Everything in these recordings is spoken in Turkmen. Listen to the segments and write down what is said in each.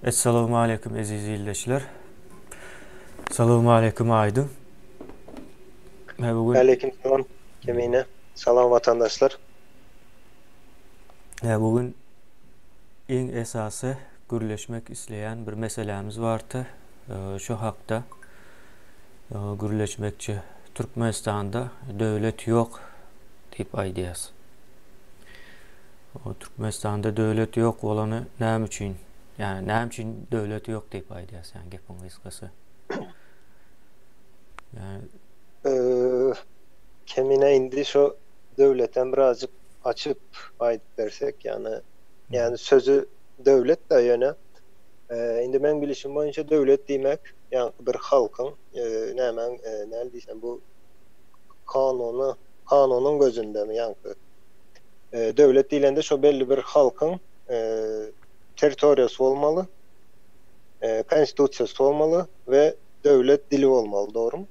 Esselamu aleyküm aziz izleyiciler. Selamu aleyküm Aydın. Bugün Aleykümselam kemiğine. Salam vatandaşlar. bugün en esası gürleşmek isteyen bir meselemiz vardı. Şu hakta gürleşmekçi Türkmenistan'da devlet yok deyip aydiyaz. Türkmenistan'da devlet yok olanı näme üçin? Yani näme üçin devlet yok deyip aydiyaz. Yani gepin kıskası. Yani Ee, Kemiğine indi şu devletten birazcık açıp aydık dersek yani sözü devlet de yöne. Indi ben bilişim boyunca devlet demek yani bir halkın hemen ne diyeceğim bu kanunun gözünde mi yani devlet dilinde şu belli bir halkın teritoriyası olmalı, konstitusiyası olmalı ve devlet dili olmalı, doğru mu?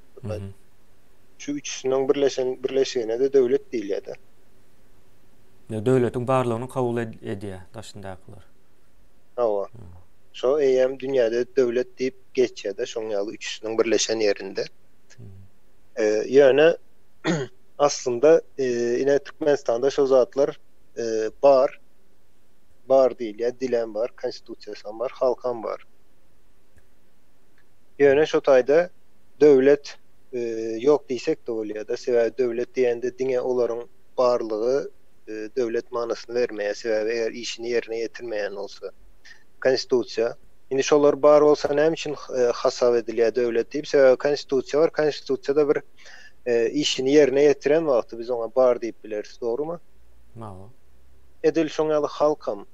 Şu üçüsünün birleşiğine de devlet değil ya da. devletin barlığını kabul ediyor daşındakiler. Hava. Şu eyyem dünyada devlet deyip geç ya da şun yalı üçüsünün birleşen yerinde. Yani aslında yine Türkmenistan'da şu zatlar bar, bar değil ya dilen var, konstitusyon var, halkan var. Yani şu tayda devlet yok diysek de oluyor da sebebi devlet diyende dine oların barlığı devlet manasını vermeye sebebi eğer işini yerine getirmeyen olsa konstitusiya. Indi şolar bar olsa näme üçin hasap edilýär devlet diýip sebebi konstitusiya var. Konstitusiyada bir işini yerine getiren wagty biz ona bar diýip bileriz, dogrymy? Mao. Edil şoňaly halkam.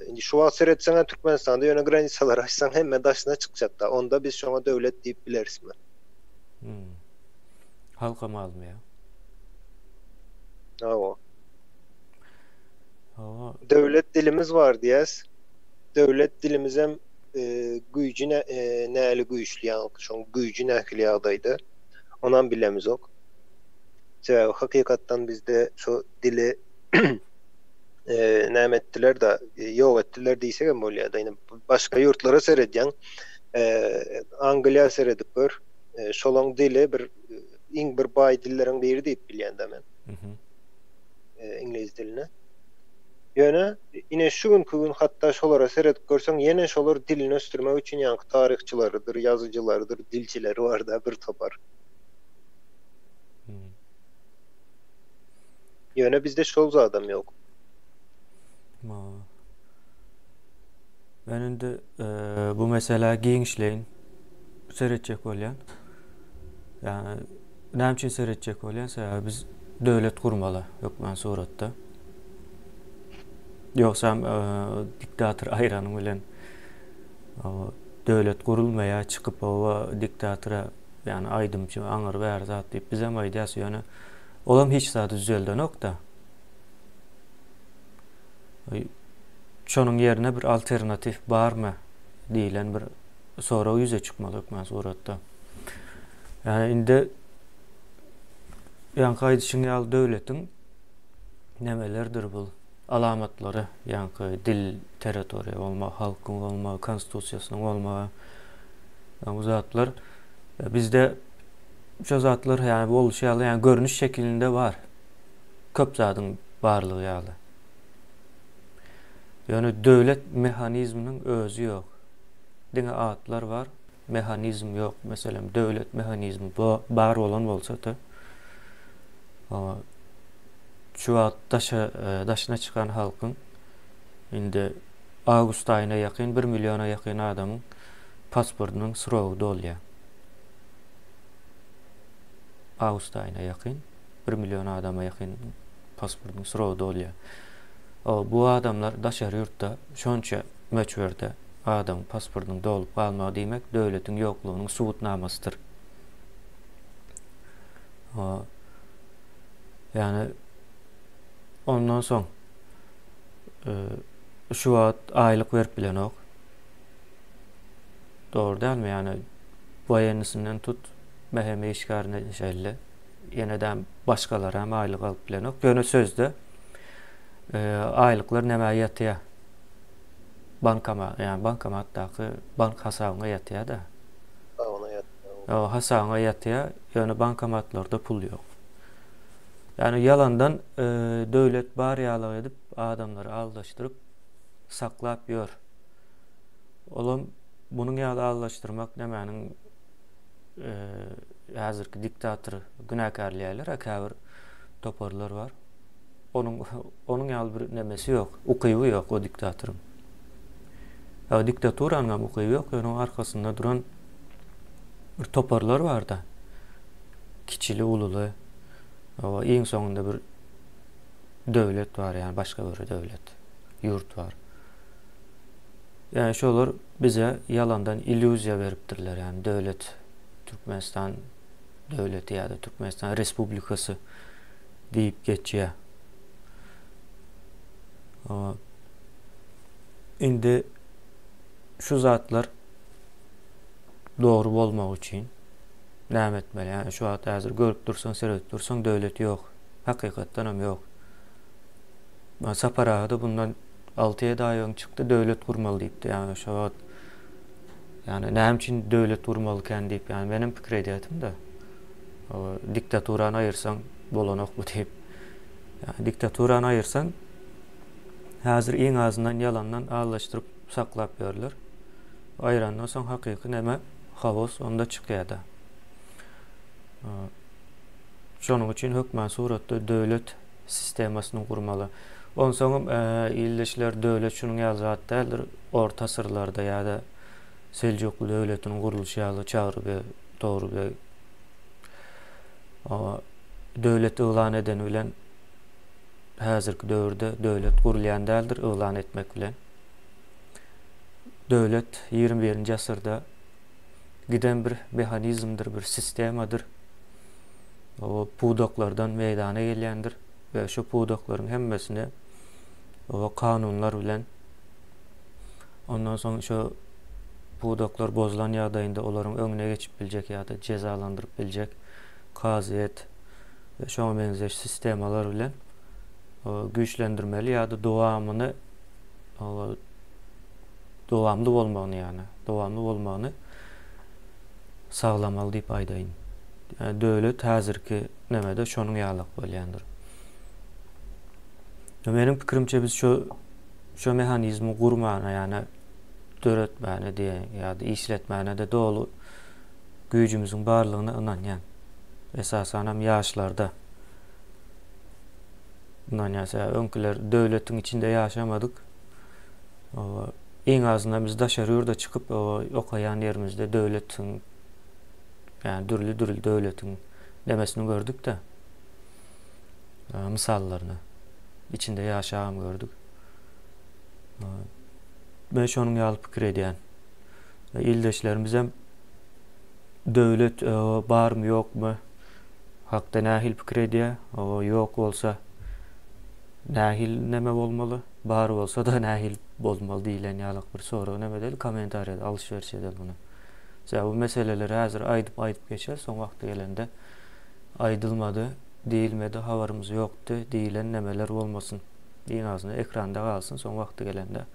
Indi şu wagt seretseň Türkmenistanda ýöne granisalar açsaň hemme daşyna çykjak da. Onda biz şoňa devlet diýip bilerismi? Halka malum ya. Hawa. Ama Devlet dilimiz var diýäs. Devlet dilimiz hem güýjüne näli güýçli ýa-ni şoň güýjü nähili ýagdaýda. Onan bilemiz ok. Sebebi hakykatdan bizde şu dili näme etdiler da ýok etdiler diýsek hem bolýar da. Başga ýurtlara seredýän Angliýa seredip gör. Şolaň dili bir iň bir baý dilleriň biri diýip bilýän-de men. İngiliz diline. Ýöne ine şu gün hatta şolara seredip görseň ýene şolar dilini östürmek üçin ýa-ni taryhçylarydyr, ýazyjylarydyr, dilçileri bar da bir topar. Ýöne bizde şol adam ýok. Mao. Ben indi bu mesela giňişleýin seretjek bolýan. Yani näme üçin seretjek bolýan? Sebäbi biz döwlet gurmaly hökmen suratda. Ýoksa diktator aýranyň bilen döwlet gurulmaýa çykyp o diktatora yani aýdymçy aňyr bäri zat diýip bizem aýdýas ýöne olam hiç zat düzelden ok da. Şonuň ýerine bir alternatif barmy diýilen bir soraw ýüze çykmaly hökmen suratda. Yani indi ýa-ni gaýdyşyň ýaly döwletiň nemelerdir bu alamatlary, ýa-ni dil, territoriýa bolma, halkyň bolma, konstitusiýasynyň bolma. Bu zatlar bizde şu zatlar yani boluşy ýaly yani görnüş şekilinde var. Köp zadyň barlygy ýaly. Yani devlet mehanizminin özü yok. Dine atlar var, mehanizm yok. Mesela devlet mehanizmi bar olan bolsa da şu at daşına çıkan halkın indi Ağustos ayına yakın 1 milyona yakın adamın pasportunun sırağı dolya. Ağustos ayına yakın 1 milyon adama yakın pasportunun sırağı dolya. Bu adamlar daşary ýurtda şonça möçberde adam pasportyny dolup galmagy diýmek döwletiň ýoklugynyň subutnamasydyr. Yani ondan soň şu wagt aýlyk berip bilen ok. Dogry dälmi? Yani baýanysynyň tut meheme işgarine şeýle ýene-de başgalara hem aýlyk alyp bilen ok. Ýöne sözde aýlyklar näme ýatýar? yani bankomatdaky bank hasabyna ýatýar da. Ona yat. O hasabyna ýatýar, ýöne bankomatlarda pul ýok. Yani yalandan döwlet bar ýaly edip adamlary aldaşdyryp saklap ýör. Olam bunuň ýaly aldaşdyrmak nämäniň häzirki diktator günäkärliýärler, akabir toparlar var. Onun ýaly bir nemesi ýok, ukyby ýok o diktatoryň. O diktatoranyň ukyby ýok, onuň arkasynda duran bir toparlar var da. Kiçili, ululu. O iň soňunda bir döwlet var, yani başga bir döwlet, ýurt var. Yani şolar bize yalandan illüziya beripdirler, yani döwlet Türkmenistan döwleti ýa-da Türkmenistan Respublikasy diýip geçýär. Indi şu zatlar doğru bolmak üçin näme etmeli? Yani şu zat häzir görüp dursan, seredip dursan döwlet ýok. Hakykatdan hem ýok. Saparada bundan 6-7 ay öň çykdy, döwlet gurmaly diýipdi. Yani şu zat, yani näme üçin döwlet gurmaly eken diýip, yani benim pikir edýätim da. Diktatorany ayırsan bolanok bu diýip. Yani diktatorany ayırsan häzir iň azyndan yalandan allaşdyryp saklap ýörler. Ayrandan soň hakyky näme hawos onda çykýar da. Şonuň üçin hökmän suratda döwlet sistemasyny gurmaly. Ondan soň illeşler döwlet şunuň ýaly zat däldir. Orta asyrlarda ýa-da Seljuklu döwletiniň guruluşy ýaly Çağrıbey, Toğrubey döwlet ýylan eden bilen häzirki döwürde döwlet gurulýan däldir ýylan etmek bilen. Döwlet 21-nji asyrda giden bir mehanizmdir, bir sistemadyr. O pudoklardan meydana gelýändir we şu pudoklaryň hemmesini o kanunlar bilen, ondan soň şu pudoklar bozulan ýagdaýynda olaryň öňüne geçip biljek ýa-da cezalandyryp biljek kazyet we şoňa benzeş sistemalar bilen güýçlendirmeli ýa-da dowamly bolmagyny, ýani dowamly bolmagyny saglamaly diýip aýdaýyn. Yani döwlet häzirki nämede şonuň ýalyk bolýandyr. Menim pikirimçe biz şu mehanizmi gurmana, yani döretmäne diýen ýa-da işletmäne de dolu güýjümüziň barlygyna ynanýan. Esasan hem ýaşlarda. Ynanýasa öňkiler döwletiň içinde ýaşamadyk. Iň azyndan biz daşary ýurda çykyp okaýan ýerimizde döwletiň, yani dürli döwletiň demesini gördük de. Misallaryny içinde ýaşagam gördük. Ben şonuň ýaly pikir edýän. Ildeşlerimiz hem döwlet barmy ýokmy? Hakda nähil pikir edýär? Ýok bolsa nähil näme bolmaly? Bar bolsa da nähil bolmaly diýilen ýalyk bir soragy nämedel kommentariýada alşberş edel bunu. Bu meseleleri häzir aýdyp geçer, soň wagty gelende aýdylmady, diýilmedi, habarymyz ýokdy diýilen nemeler bolmasyn. Iň azynda ekranda galsyn, soň wagty gelende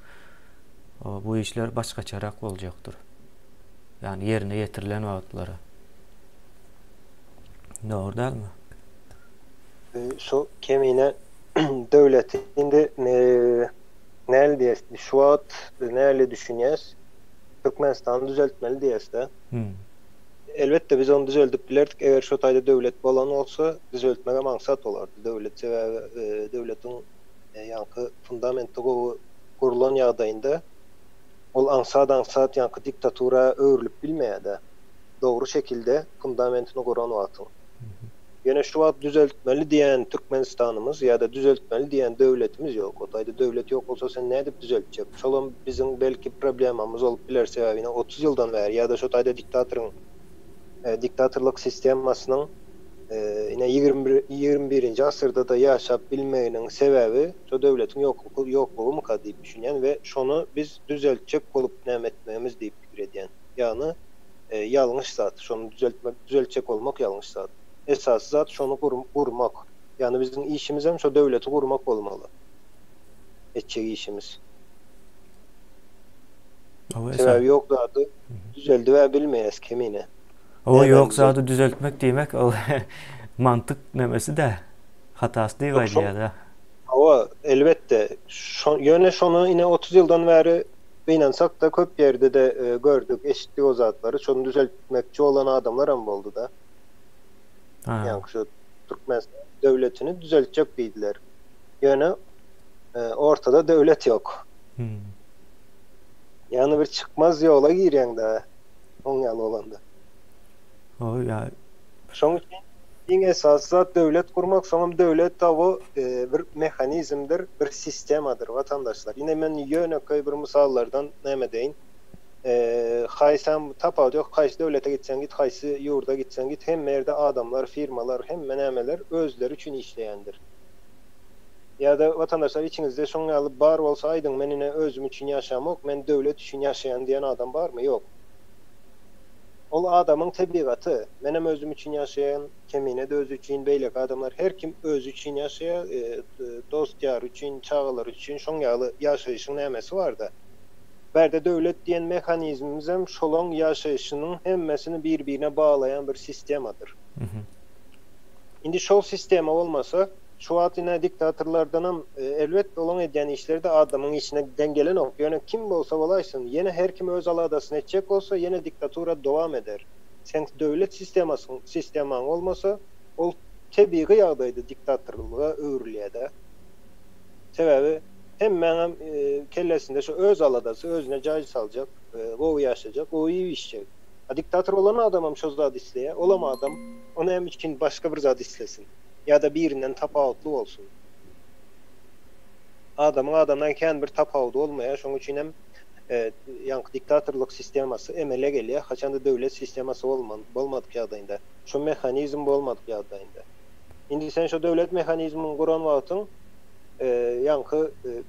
bu işler başgaçarak boljakdyr. Yani yerine getirilen wagtlara. Doğru değil mi? So kemine döwlet indi näle diýesdi? Şu wagt näle düşünýäs? Türkmenistan'ı düzeltmeli diýesde. Elbette biz onu düzeltip bilerdik. Eger şu taýda döwlet bolan olsa düzeltmege maksat olardy. Döwlet sebäbi döwletiň ýanky fundamenty gurulan ýagdaýynda ol ansat ýanky diktatura öwrülip bilmeýär. Dogry şekilde fundamentini guran wagtyň. Ýene şu wagt düzeltmeli diýen Türkmenistanymyz ýa-da düzeltmeli diýen döwletimiz ýok. O taýda döwlet ýok bolsa sen näde düzeltjek? Şolam biziň belki problemamyz bolup biler sebäbine 30 ýyldan bäri ýa-da şu taýda diktatorlyk sistemasynyň ine 21-nji asyrda da ýaşap bilmeginiň sebäbi şu döwletiň ýoklugy mı diýip düşünýän we şonu biz düzeltjek bolup näme etmegimiz diýip pikir edýän. Ýani ýalňyş zat, şonu düzeltjek bolmak ýalňyş zat. Esas zat şonu gurmak. Yani bizim işimiz hem şu döwleti gurmak bolmaly. Etjek işimiz. O esa. Sebebi yok zadı düzeldi ve bilmeyiz kemine. O Hemen yok düzelt. zadı düzeltmek demek o mantık nemesi de hatası değil Yok ya da. ama elbette yöne şonu yine 30 yıldan beri inansak da köp yerde de gördük eşitlik o zatları. Şonu düzeltmekçi olan adamlar am oldu da. Ha. Yani şu Türkmenistan devletini düzeltecek dediler. Yöne ortada devlet yok. Hmm. Yani bir çıkmaz yola girýän da on ýaly olanda. O ya Şoň üçin iň esasy zat döwlet kurmak, soňam döwlet taby bir mehanizmdir, bir sistemadyr watandaşlar. Ine men ýöneköy bir misallardan näme deýin? Haýsam tapady ýok, haýsy döwlete gitsen git, haýsy ýurda gitsen git, hemme ýerde adamlar, firmalar, hemme nämeler özleri üçin işleýändir. Ya da watandaşlar içinizde şoň ýaly bar bolsa aýdyň men ine özüm üçin ýaşamak, men döwlet üçin ýaşaýan diýen adam barmy? Ýok. Ol adamın tebigatı. Menem özüm için yaşayan, kemine de öz için, beylek adamlar, her kim öz için yaşaya, dost yar için, çağılar için, şoň ýaly yaşayışın nämesi var da. Berde döwlet diýen mehanizmimiz hem şolong yaşayışının hemmesini bir-birine bağlayan bir sistemadır. Indi şol sistema olmasa, şu atine diktatörlerden elbette olan edýän işlerde adamın içine dengelen ok. Yani kim bolsa bolaysın, yine her kim öz aladasyny etjek olsa, yine diktatura dowam eder. Sen döwlet sisteman olmasa, ol tebii ýagdaýda diktatörlüge öwrilýär. Sebebi hem meňem kellesinde şu öz aladasy özüne jaý saljak, o ýaşajak, o iyi işçek. Diktatör olan adamam şo zat isleýär, olama adam onu hem için başka bir zat islesin. Ya da birinden tapawutly bolsun. Adamdan kän bir tapawuty bolmaýar, şoň üçin hem ýa-ni diktatörlük sistemasy emele gelýär, haçanda döwlet sistemasy bolmadyk ýagdaýynda, şu mehanizm bolmadyk ýagdaýynda. Indi sen şu döwlet mehanizmini guran wagtyň ýa-ni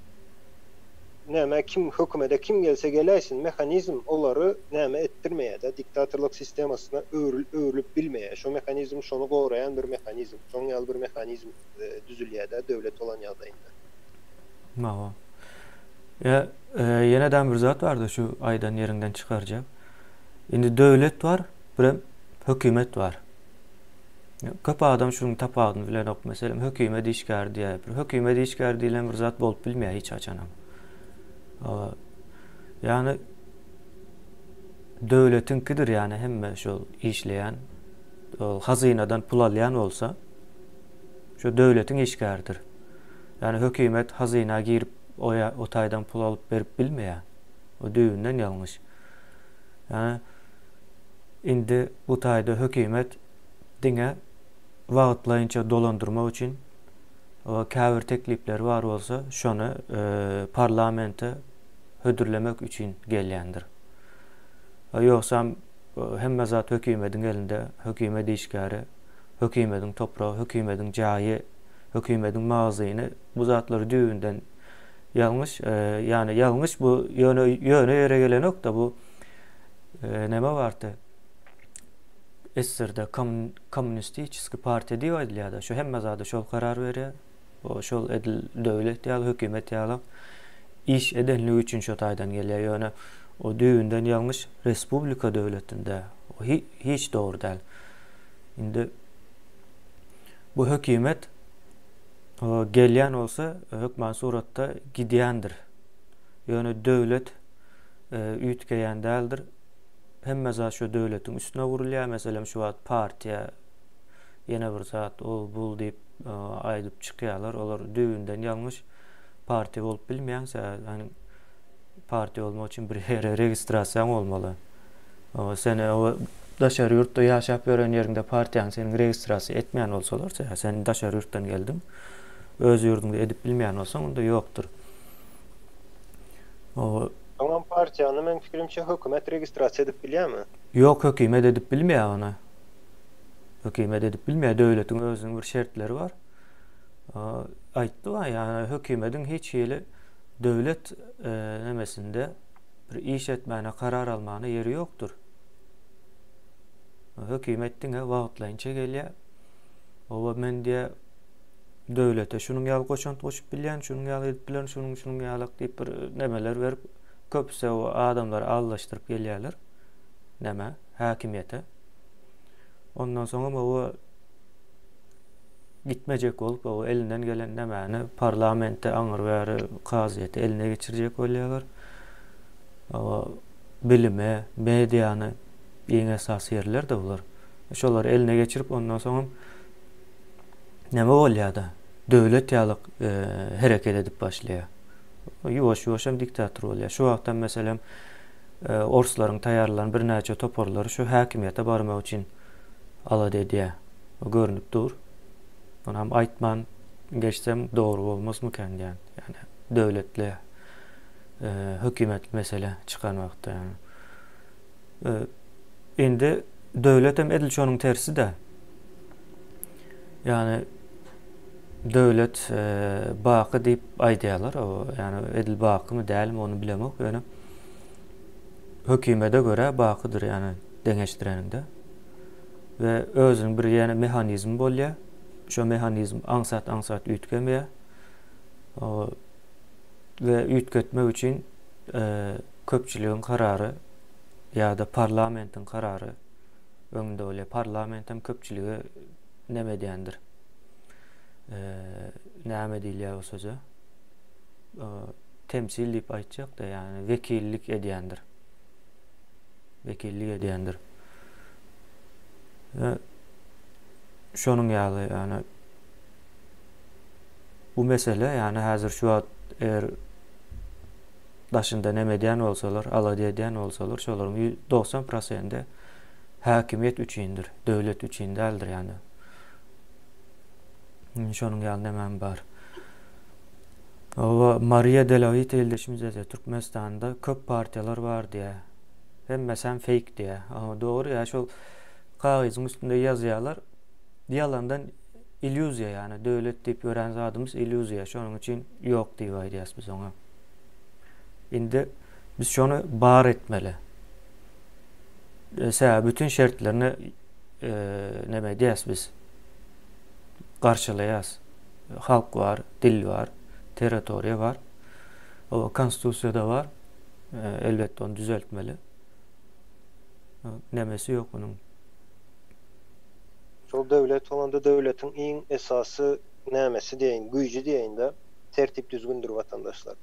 näme kim hökümete kim gelse geläsin mehanizm olary näme etdirmeýär da diktatörlük sistemasyna öwrülüp bilmeýär. Şu mehanizm şonu goraýan bir mehanizm. Şoň ýaly bir mehanizm düzülýär da döwlet olan ýagdaýynda. Mawa. Ya ýene-de bir zat bardy şu aýdan ýerinden çykarjak. Indi döwlet bar, bir hökümet bar. Köp adam şunuň tapagyny bilen ok, meselem hökümet işgär diýär. Bir hökümet işgär diýilen bir zat bolup bilmeýär hiç açanam. Yani döwletinkidir yani hemme şol işleýän, hazynadan pul alýan bolsa, şu döwletiň işgärdir. Yani hökümet hazyna girip o taýdan pul alyp berip bilmeýär. O düýünden ýalňyş. Yani indi bu taýda hökümet diňe wagtlaýynça dolandyrmak üçin o käbir teklipler bar bolsa, şonu parlamente hödürlemek üçin gelýändir. Ýoksa hemme zat hökümetiň elinde, hökümet işgäri, hökümetiň topragy, hökümetiň jaýy, hökümetiň magazyny bu zatlar düýünden ýalňyş, ýani ýalňyş bu ýöne gelen ok da bu näme bardy? Eserde kommunistiski parti diýilýär da, şu hemme zat şol karar berýär. O şol edil döwlet ýaly hökümet ýaly iş edenligi üçin şo taýdan gelýär. Ýöne o düýünden ýalňyş respublika döwletinde o hiç dogry däl. Indi bu hökümet gelýän bolsa hökmen suratda gidýändir. Ýöne döwlet üýtgeýän däldir. Hemme zat şu döwletiň üstüne gurulýar. Meselem şu wagt partiýa ýene bir zat ol bul diýip aýdyp çykýarlar. Olar düýünden ýalňyş parti bolup bilmeýänse, ýani parti bolmak üçin bir ýere registrasiýaň bolmaly. Sen o daşary ýurtda ýaşap ýören ýerinde partiýaň seni registrasiýa etmeýän bolsalar, sen daşary ýurtdan geldim, öz ýurduňda edip bilmeýän bolsaň, onda ýokdur. Tamam partiýany men fikirimçe hökümet registrasiýa edip bilýärmi? Ýok, hökümet edip bilmeýär onu. Hökümet edip bilmeýär, döwletiň özüniň bir şertleri bar. Aýtdy wa, ýani hökümetiň hiç ýeli döwlet nemesinde bir iş etmäne, karar almana ýeri ýokdur. Hökümetdiň wagtlaýynça gelýär. O men diýe döwlete şunuň ýaly goşant goşup bilýän, şunuň ýaly edip bilýän, şunuň ýaly diýip bir nemeler berip köpse o adamları allaştırıp gelýärler. Näme? Häkimiýete. Ondan soňra o gitmejek bolup o elinden gelen nämäni parlamentde aňyr bäri kazyety eline geçirjek bolýarlar. O bilime, mediany iň esas yerler de bular. Şolary eline geçirip ondan soň näme bolýardy? Döwlet ýalyk hereket edip başlaýar. Ýuwaş-ýuwaş hem diktator bolýar. Şu wagtdan meselem orslaryň taýýarlanan bir näçe toporlary şu häkimiýete barmak üçin alady edýär. O görünüp dur. Onu hem aýtman geçsem doğru bolmasmy ken ýani. Yani döwletle hökümet mesele çıkarmakta yani. Indi döwlet hem edil şonuň tersi de. Yani döwlet baky diýip aýdýarlar. O yani edil bakymy dälmi onu bilemek. Yani hökümete göre bakydyr yani deňeşdireninde. Ve özüň bir ýene mehanizm bolýar. Şo mehanizm aňsat üýtgenmeýär. O ve üýtgetmek üçin köpçüligiň karary ýa-da parlamentiň karary öňünde bolýar. Parlament hem köpçüligi näme diýendir? Näme diýilýär o söze? Temsil diýip aýtjak da yani vekillik edýändir. Vekillik edýändir. Şonun ýaly yani bu mesele yani häzir şu wagt eger daşynda näme diýen bolsalar, alady edýän bolsalar, şolaryň 90% häkimiýet üçindir, döwlet üçin däldir yani. Şonun ýaly näme bar? O Maria Delavit eldeşimizde Türkmenistanda köp partiýalar bar diýär. Hemmesi fake diýär. Ama doğru ya şol kagyzyň üstünde ýazýarlar. Yalandan illüzya yani döwlet diýip gören zadymız illüzya. Şonuň üçin ýok diýip aýdýas biz oňa. Indi biz şonu bar etmeli. Bütün şertlerini näme diýäs biz garşylaýas. Halk var, dil var, territoriýa var. O konstitusiýada var. Elbetde onu düzeltmeli. Nämesi ýok bunun. Şol döwlet olanda döwletiň iň esasy nämesi diýen, güýji diýende tertip düzgündür watandaşlar.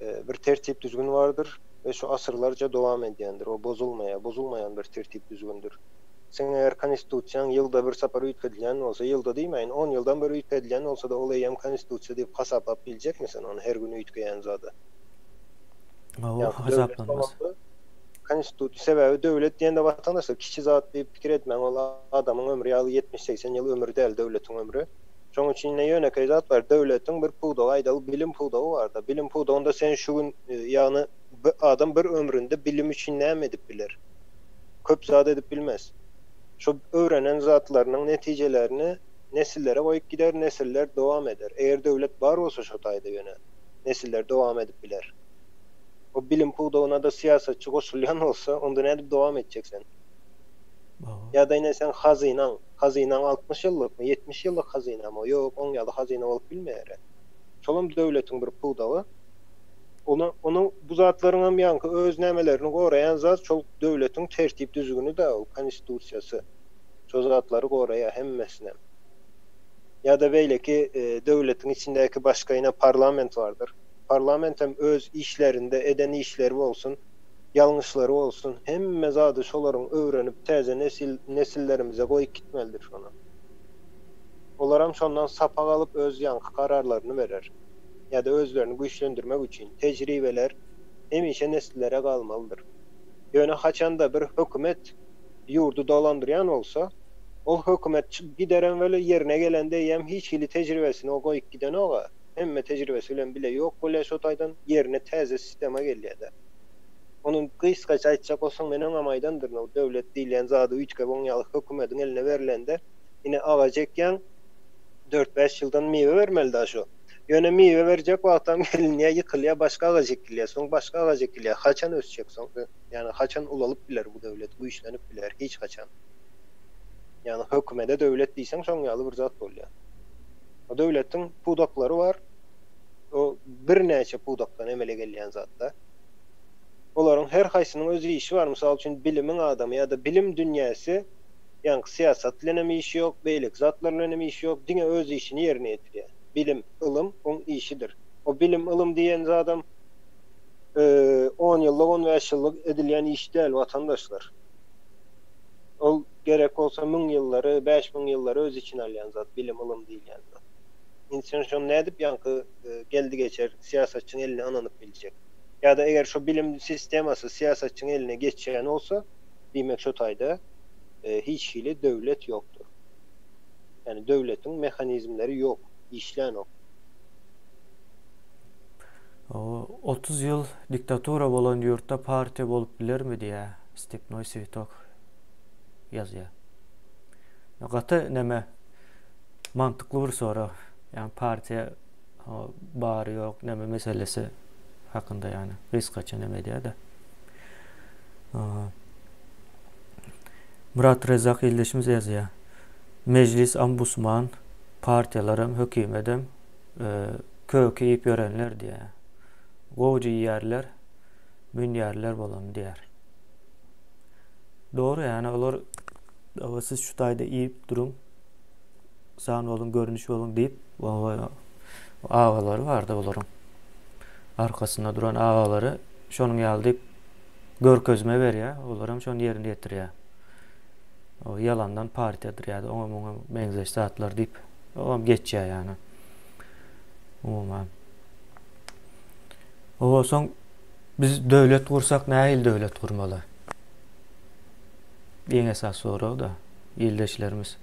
Bir tertip düzgün vardır ve şu asırlarca dowam edýändir. O bozulmayan bir tertip düzgündür. Sen eger konstitusiýaň ýylda bir sapar üýtgedilen bolsa, ýylda diýmeýin, 10 ýyldan beri üýtgedilen bolsa da ol eýem konstitusiýa diýip hasaplap biljekmisin onu her gün üýtgeýän zady? O hasaplanmaz. Konstitusiýa sebäbi döwlet diýende watandaşlar kiçi zat diýip pikir etmeň, ol adamyň ömrü ýaly 70-80 ýyl ömrü däl döwletiň ömrü. Şoň üçin ýönekäý zat bar. Döwletiň bir puwdagy aýdaly bilim puwdagy bar da. Bilim puwdagynda sen şu gün ýagny adam bir ömründe bilim üçin näme edip biler? Köp zat edip bilmez. Şu öwrenen zatlarynyň netijelerini nesillere goýup gider, nesiller dowam eder. Eger döwlet bar bolsa şo taýda ýöne nesiller dowam edip biler. O bilim puwdagyna da siýasatçy goşulýan bolsa, onda nädip dowam etjeksen? Ya da ine sen hazynaň 60 ýyllyk, 70 ýyllyk hazyna mı? Ýok, 10 ýyllyk hazyna bolup bilmeýär. Şolam döwletiň bir puwdagy. Onu bu zatlaryň hem ýanky öz nämelerini goraýan zat şol döwletiň tertip düzgünü de o konstitusiýasy. Şol zatlary goraýar hemmesine. Ya da beýleki döwletiň içindäki başga ýene parlament vardır. Parlament hem öz işlerinde eden işleri bolsun, ýalňyşlary bolsun, hemme zady şolaryň öwrenip täze nesillerimize goýup gitmelidir şonu. Olar hem şondan sapak alyp öz ýanky kararlaryny berer. Ya da özlerini güýçlendirmek üçin tejribeler hemişe nesillere galmalydyr. Ýöne haçanda bir hökümet ýurdu dolandyrýan bolsa, ol hökümet gideren wele ýerine gelende ýem hiç hili tejribesini o goýup giden oga, hemme tejribesi bilen bile ýok bolýar şo taýdan ýerine täze sistema gelýär. Onun kıyskaç aýtjak bolsaň menen amaýdandyr. O döwlet diýilen zady üýtge boň ýaly hökümetiň eline berilende ine agajekýan 4-5 ýyldan mewe bermeli da şo. Ýöne mewe berjek wagtdan gelinýär ýykylýar, başga agajek kilýär, soň başga agajek kilýär. Haçan ösjek soň? Yani haçan ulalyp biler bu döwlet, güýçlenip biler, hiç haçan. Yani hökümete döwlet diýsen şoň ýaly bir zat bolýar. O döwletiň puwdaklary bar. o bir näçe pudakdan emele gelýän zatlar. Olaryň her haýsynyň öz işi bar. Mysal üçin bilimiň adamy ýa-da bilim dünýäsi, ýani siýasat bilen hem işi ýok, beýlik zatlar bilen hem işi ýok, diňe öz işini ýerine ýetirýär. Bilim, ilim oň işidir. O bilim, ilim diýen adam 10 ýyllyk, 15 ýyllyk edilýän iş däl watandaşlar. Ol gerek bolsa 1000 ýyllary, 5000 ýyllary öz içine alýan zat, bilim, ilim diýilýän zat. İnsan şonu nädip ýanky geldi geçer siýasatçyň eline ananyp biljek. Ya da eğer şu bilim sisteması siyasetçinin eline geçen olsa demek şu tayda hiç hili devlet yoktur. Yani devletin mekanizmleri yok, işleyen yok. O 30 yıl diktatura bolan yurtta parti bolup biler mi diye Stepnoy Svitok yazıyor. Gata neme mantıklı bir soru. Yani partiye bari yok neme meselesi hakkında yani risk açan neme diye de. Murat Rezak ildeşimiz yazıyor. Meclis, ambusman, partiyalarım, hükümetim kökü iyip görenler diye. Goğucu yerler, mün yerler bolan diyer. Doğru yani olur siz şu tayda iyip durun sağın olun, görünüş olun deyip ağaları vardı olurum. Arkasında duran ağaları şonun yaldayıp gör közüme ver ya, olurum şonun yerini getir ya. O yalandan partiyadır ya da ona benzeş saatler deyip oğlum geç ya yani. Umuman. O son biz devlet kursak ne il devlet kurmalı? En esas soru da ildeşlerimiz.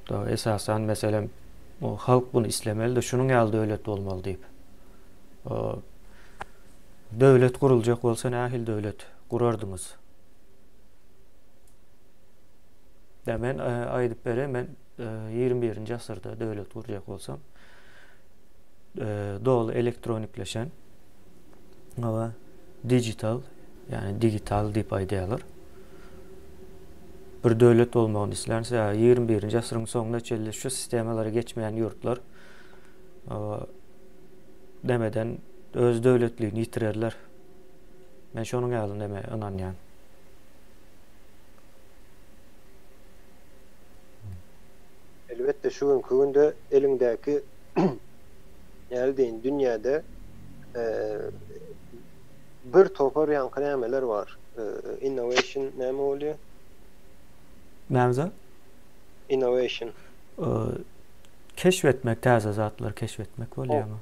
Da esasen mesela o halk bunu istemeli de şunun yalda devlet olmalı deyip. O devlet kurulacak olsa ne il devlet kurardınız? Demen aydıp beri ben 21. asırda devlet kuracak olsam doğal elektronikleşen ama dijital yani digital deyip aydayalar. Bir devlet olmağını isterse 21. asırın sonunda çelli şu sistemaları geçmeyen yurtlar demeden öz devletliğini yitirerler. Ben şunun geldim deme inan yani. Elbette şu günde elindeki eldeyin dünyada bir topar yankılameler var. Innovation ne mi oluyor? Nemza? Innovation. Keşfetmek, taze zatlar keşfetmek oluyor mu?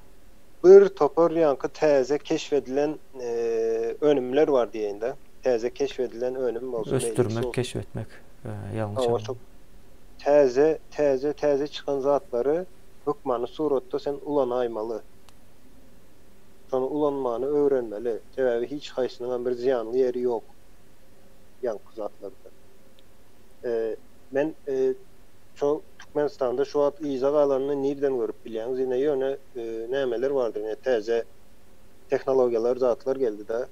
Bir topar yankı taze keşfedilen önümler var diyeyinde. Taze keşfedilen önüm olsun. Östürmek, keşfetmek. Yanlış ama çok taze çıkan zatları hükmanı suratta sen ulan aymalı. Sonra ulanmanı öğrenmeli. Sebebi hiç haysının bir ziyanlı yeri yok. Yankı zatlarda. Ben şu Türkmenistan'da şu an izah alanını nereden görüp biliyorsunuz? Yine yöne nemeler vardır. Yine taze teknolojiler, zatlar geldi de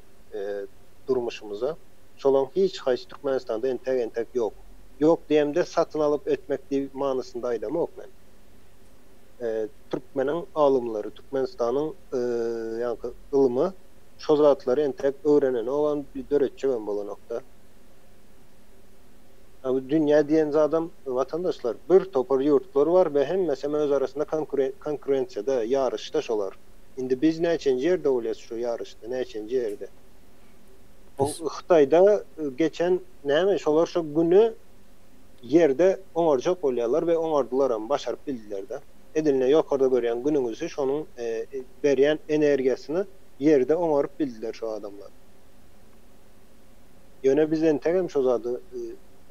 durmuşumuza. Şolan hiç hays Türkmenistan'da entek yok. Yok diyemde satın alıp etmek diye manasındaydı ama yok ben. Türkmenin alımları, Türkmenistan'ın yani ılımı, şu zatları entek öğrenen olan bir döretçi ben bu nokta. Abi dünya diyen adam vatandaşlar bir topar yurtlar var ve hem mesela öz arasında konkurensiyada, yarışta şolar. Şimdi biz neçinci yerde oluyoruz şu yarışta, neçinci yerde? O Xitayda geçen neymiş şolar şu günü yerde onarcak oluyorlar ve onardılar ama başarıp bildiler de. Ediline yukarıda gören günümüzü şunun veriyen enerjisini yerde onarıp bildiler şu adamlar. Yöne bizden tegemiş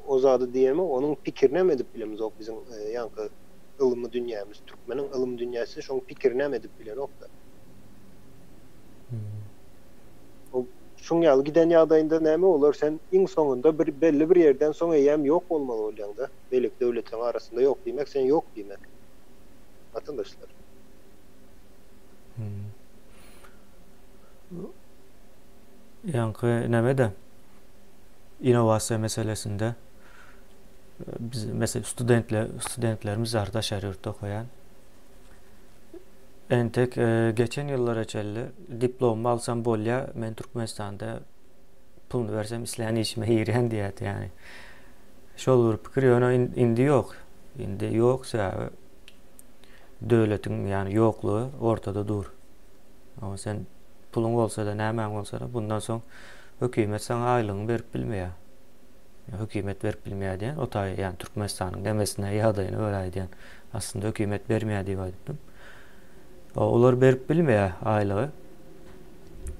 o zadı diyeme onun fikirine mi edip bilemiz o bizim yankı ılımı dünyamız. Türkmenin ılım dünyası şunun fikirine mi edip bilen nokta. O şun yal giden yağdayında ne mi olur sen in sonunda belli bir yerden sonra yem yok olmalı olacaksın da. Belik devletin arasında yok demek sen yok demek. Vatandaşlar. Yankı neme de inovasyon meselesinde biz mesela studentlerimiz arda şarirde koyan entek geçen yıllara çelli diploma alsam bolya men Türkmenistan'da pulunu versem isläni işime ýigren diýär yani. Şol bir pikir ýöne indi ýok. Indi ýok sebäbi döwletiň yani ýoklugy ortada dur. Ama sen pulun bolsa da nämäň bolsa da bundan soň hökümet sana aýlygyny berip bilmeýär. Hökümet berip bilmeýär diýen otay yani Türkmenistanyň demesine ýagdaýyny öýräýdi diýen. Aslında hökümet bermeýär diýip aýdypdym. Olar berip bilmeýär aýlygy.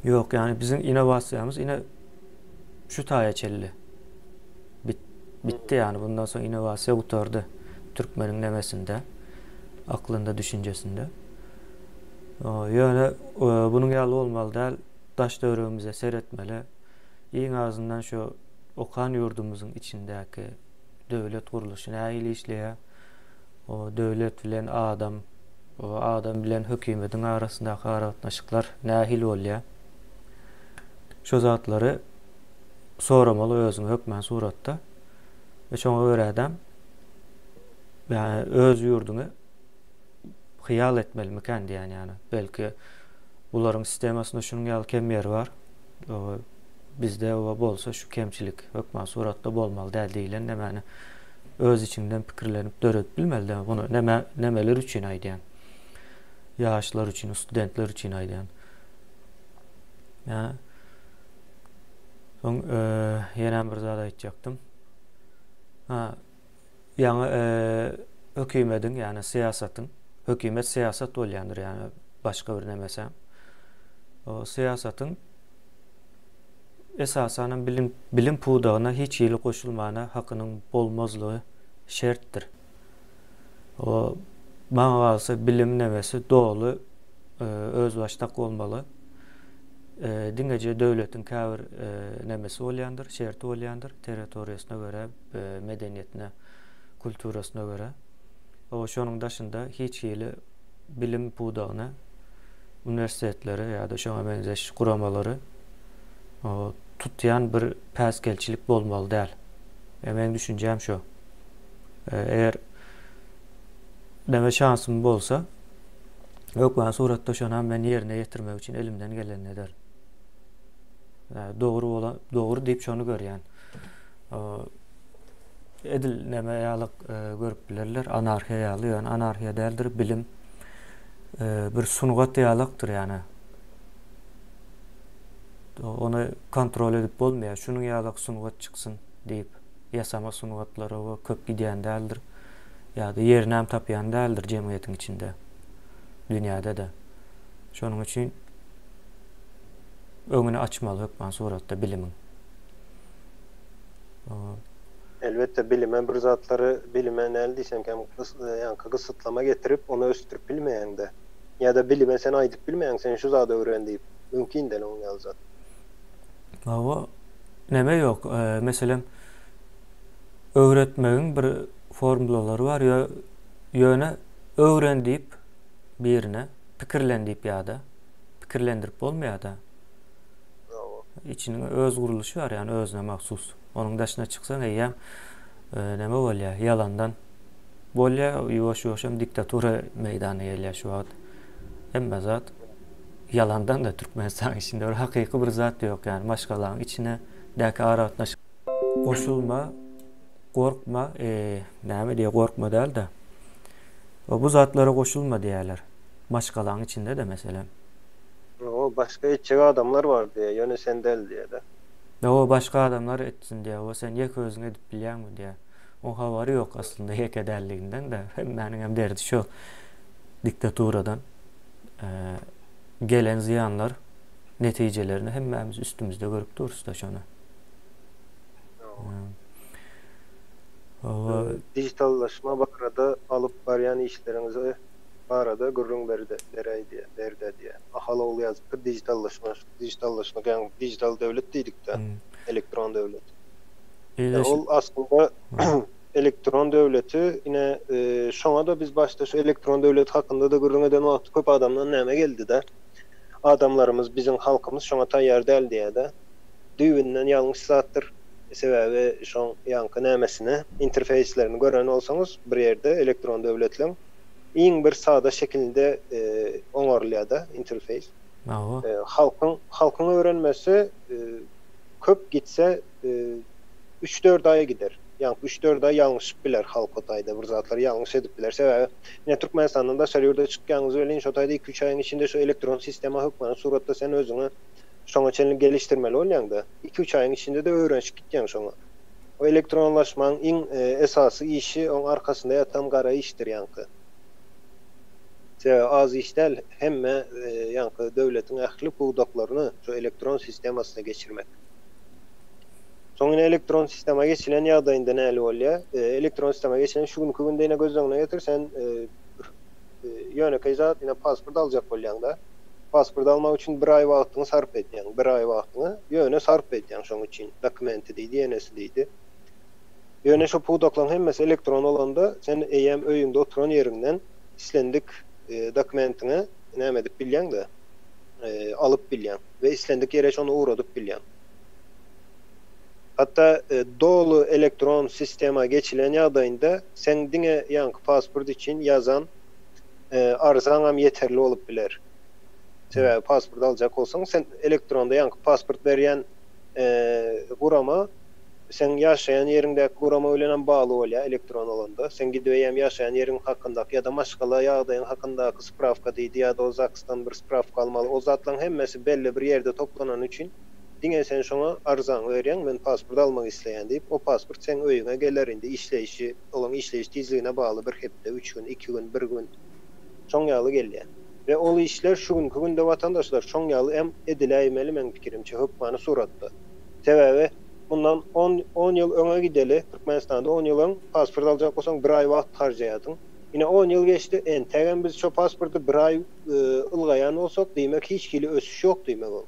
Ýok yani bizim innovasiýamız ine şu taýa çelli. Bitti yani bundan sonra inovasiýa gutardy. Türkmeniň demesinde, aklında, düşüncesinde. Yani bunun ýaly bolmaly däl, daş döwrümize seretmeli. Iň azından şu okan ýurdumyzyň içindäki döwlet guruluşy nähili işleýär. O döwlet bilen adam, o adam bilen hökümetiň arasyndaky aratnaşyklar nähili bolýar. Şu zatlary soramaly özüň hökmän suratda. Ve şoňa görä adam yani öz ýurduny hyýal etmeli miken diýen yani. Belki bularyň sistemasynda şunun ýaly kem ýeri bar. Bizde o bolsa şu kemçilik hökmän suratda bolmaly däl diýilen nämäni öz içinden pikirlenip döret bilmeli de bunu nemeler üçin aýdýan. Ýaşlar üçin, studentler üçin aýdýan. Ya soň ýene bir zat aýtjaktym. Yani hökümetiň yani siýasatyň, hökümet siýasat bolýandyr yani başga bir nemesem. O siýasatyň esasanen bilim pudagyna hiç ýyly goşulmana hakynyň bolmazlygy şertdir. O maňa galsa bilim nemesi dogly öz başdak bolmaly. Diňeje döwletiň käbir nemesi bolýandyr, şerti bolýandyr, territoriýasyna görä, medeniýetine, kulturasyna görä. O şonuň daşynda hiç ýyly bilim pudagyna universitetleri ýa-da şoňa benzeş guramalary tutýan bir päsgelçilik bolmaly däl. Meň düşünjem şo. Eger deme şansym bolsa, hökmän suratda şonu men ýerine ýetirmek üçin elimden geleni eder. Doğru diýip şonu görýän. Edil neme ýalyk görüp bilerler, anarhiýa ýaly, ýani anarhiýa däldir, bilim bir sunugat ýalykdyr ýani. Onu kontrol edip bolmaýar, şunun ýalyk sunugat çyksyn diýip ýasama sunugatlary o köp gidýän däldir. Ýa-da ýernäm tapýan däldir jemgyýetiň içinde. Dünýäde de. Şonuň üçin öňüni açmaly hökmän suratda bilimiň. Elbette bilime bir zatlary bilime näle diýsem yani kysıtlama getirip onu östürüp bilmeýän de ýa-da bilime sen aýdyp bilmeýän sen şu zady öwren diýip mümkin de onu ýalzat. Hawa neme ýok. Meselem öwretmegiň bir formulary bar ýöne öwren diýip birine pikirlen diýip ýa-da pikirlendirip bolmaýar da. İçiniň öz guruluşy bar ýani özüne mahsus. Onun daşına çyksaň eýem neme bolýar? Yalandan bolýar, ýoş-ýoşam diktatura meýdany gelýär şu wagt. Hemme zat yalandan da Türkmenistan içinde bir hakyky bir zat ýok yani başgalaryň içine däki aratnaşyk goşulma, gorkma, näme diýe gorkma däl de. Bu zatlara goşulma diýerler. Başgalaryň içinde de meselem. O başka etçek adamlar var diye, ýöne sen del diye de. O başka adamlar etsin diye, o sen ýek özüň edip bilýärmi diye. O habary ýok aslında ýek edelliginden de. Hemmäniň hem derdi şu diktaturadan gelen ziyanlar neticelerini hemmämiz üstümizde görüp dururuz da şonu. Dijitallaşma barada alıp barýan işleriňizi barada gurrun berdi diye. Ahal ol yazıp dijitallaşma yani dijital döwlet diýdik de, elektron döwlet. Ol aslında elektron döwleti ine şoňa da biz başda şu elektron döwlet hakynda da gurrun eden wagt köp adamdan näme geldi de. Adamlarımız, bizim halkımız şoňa taýýar däl diýe de. Düýbinden ýalňyş zatdyr. Sebäbi şoň ýaňky nämesini, interfeýslerini gören bolsaňyz bir ýerde elektron döwletleň iň bir sada şekilde oňarlýada interfeýs. Halkyň öwrenmesi köp gitse 3-4 aya gider. Yani 3-4 ay yanlış biler halk otayda bir zatları yanlış edip biler. Sebäbi ne Türkmenistan'dan da şerýerde çykýanyňyzy bilen şu otayda 2-3 aýyň içinde şu elektron sistema hukmana suratda sen özüňi şoňa çenli geliştirmeli bolýanda 2-3 aýyň içinde de öwrenşip gitýän şoňa. O elektronlaşmaň iň esasy işi oň arkasynda ýatan gara işdir ýanky. Az işler hemme yankı devletin ähli buğdaklaryny şu elektron sistemasyna geçirmek. Soňra elektron sistema geçilen ýagdaýynda näle bolýar? Elektron sistema geçilen şu günkü günde ine göz öňüne getirsen ýöne zat ine pasport aljak bolýanda. Pasport almak üçin bir ay wagtyny sarp etýän. Bir ay wagtyny ýöne sarp etýän şoň üçin dokumenti diýdi, ýenesi diýdi. Ýöne şu buğdaklaryň hemmesi elektron olanda sen eýem öýüňde oturan ýerinden islendik dokumentini näme edip bilýän de alıp bilýän we islendik ýere şonu uğradyp bilýän. Hatta dolu elektron sistema geçilen ýagdaýynda sen diňe ýanky pasport için yazan arzan hem yeterli olup biler. Sebäbi pasport aljak bolsaň sen elektronda ýanky pasport berýän gurama sen ýaşaýan ýeriňdäki gurama bilen bagly bolýar elektron olanda. Sen gidip ýaşaýan ýeriň hakyndaky ýa-da başga ýagdaýyň hakyndaky spravka diýdi ýa-da o zakstan bir spravka almaly. O zatlaryň hemmesi belli bir ýerde toplanan üçin diňe sen şoňa arzan berýän, men pasport almak isleýän diýip o pasport sen öýüňe geler indi. İşleýişi, olan işleýiş tizligine bagly bir hepde 3 gün, 2 gün, 1 gün şoň ýaly gelýär. Ve ol işler şu günkü günde vatandaşlar şoň ýaly hem ediläýmeli men pikirimçe hukmany suratda. Sebäbi bundan 10 ýyl öňe gideli Türkmenistanda 10 ýyl pasport aljak bolsaň 1 ay wagt harjaýadyn. Ine 10 ýyl geçdi, entägen biz şu pasporty 1 ay ylgaýan bolsak diýmek hiç kili ösüş ýok diýmek ol.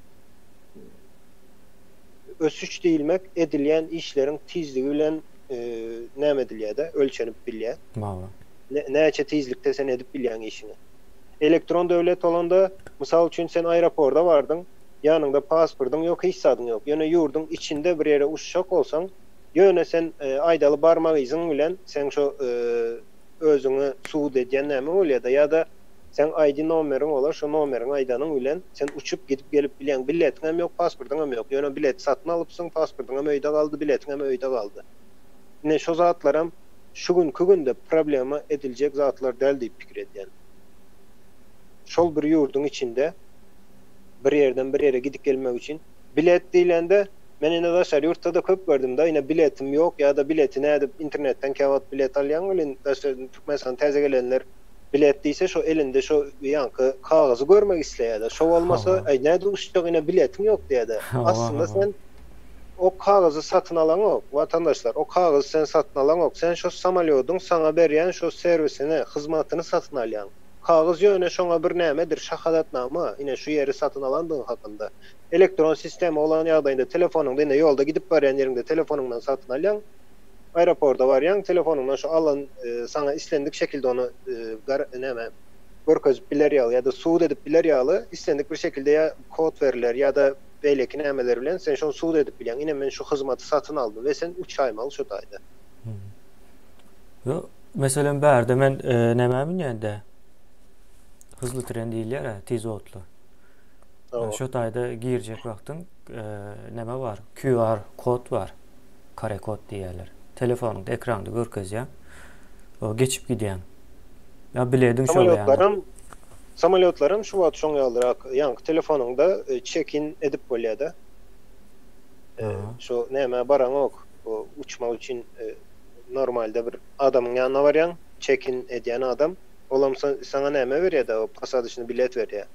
Ösüş diýilmek edilýän işleriň tizligi bilen näme edilýär-de ölçenip bilýär. Näçe tizlikde sen edip bilýän işini. Elektron döwlet olanda mysal üçin sen aeroportda bardyň, ýanynda pasportyň ýok, hiç sadyň ýok. Ýöne ýurdun içinde bir ýere uçuşak bolsaň, ýöne sen aýdaly barmak iziň bilen sen şu özüňi suwd edýän näme bolýar-da ýa-da sen ID nomeriň olar, şu nomeriň aýdanyň bilen sen uçup gidip gelip bilýän biletin hem ýok, pasportyň hem ýok. Ýöne bilet satyn alypsyň, pasportyň hem öýde galdy, biletin hem öýde galdy. Ine şu zatlaram şu günkü günde problema ediljek zatlar däl diýip pikir edýän. Şol bir ýurdun içinde bir yerden bir yere gidip gelmek için bilet diýilende men ine daşar ýurtda da köp gördüm da ine biletim ýok ýa-da biletini edip internetten käwat bilet alýan bilen daşar Türkmenistan täze gelenler bilet diýse şu elinde şu ýanky kagazy görmek isleýär. Şo bolmasa aý näde uçjak ine biletim ýok diýär. Aslında sen o kagazy satyn alan ok, vatandaşlar o kagazy sen satyn alan ok. Sen şu samolyotyň sana berýän şu serwisini, hyzmatyny satyn alýan. Kağız ýöne şoňa bir nämedir, şahadatnama, ine şu ýeri satyn alandyň hakynda. Elektron sistema olan ýagdaýynda telefonuňda ine ýolda gidip barýan ýeriňde telefonuňdan satyn alýan. Aeroportda barýan telefonuňdan şu alan sana islendik şekilde onu näme görkezip biler ýaly ýa-da suwd edip biler ýaly islendik bir şekilde ýa kod veriler ýa-da beýleki nämeler bilen sen şonu suwd edip bilýän. Ine men şu hyzmaty satyn aldym we sen uçaýmaly şu taýda. Yo, meselem bärde men näme bilýände hızlı tren diýilýär, tez otlu. Şu taýda girjek wagtyň näme bar? QR kod bar. Kare kod diýerler. Telefonuňda ekranda görkezýär. O geçip gidýän. Ya bilediň şol ýa. Samolyotlaryň şu wagt şoň ýalyrak, ýanky telefonuňda check-in edip bolýar-da. Şu näme baraň ok, o uçmak üçin normalde bir adamyň ýanyna barýan, check-in edýän adam olam sana näme berýär-de o pasadyşyny bilet berýär.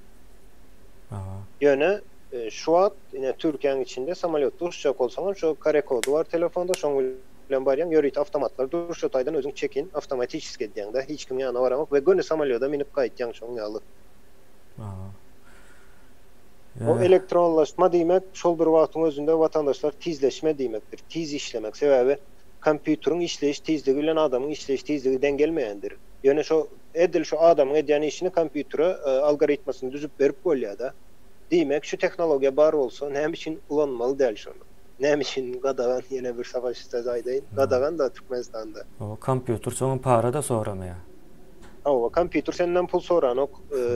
Ýöne şu wagt ine Türkiýanyň içinde samolyotda uçjak bolsaň şu kare kodu var telefonda şoň bilen barýan ýörit awtomatlar durşa taýdan özüň check-in awtomatik edýän-de hiç kim ýanyna baramak we göne samolyoda minip gaýtýan şoň ýaly. O elektronlaşma diýmek şol bir wagtyň özünde vatandaşlar tizleşme diýmekdir. Tiz işlemek sebäbi kompýuteriň işleýiş tizligi bilen adamyň işleýiş tizligi dengelmeýändir. Ýöne şu edil şu adamyň edýän işini kompýutere algoritmasyny düzüp berip bolýar-da. Diýmek şu tehnologiýa bar bolsa näme üçin ulanmaly däl şonu. Näme üçin gadagan ýene bir savaş üstüne aýdaýyn. Gadagan da Türkmenistanda. O kompýuter soňun para da soramaya. Ama kompüter senden pul soran ok,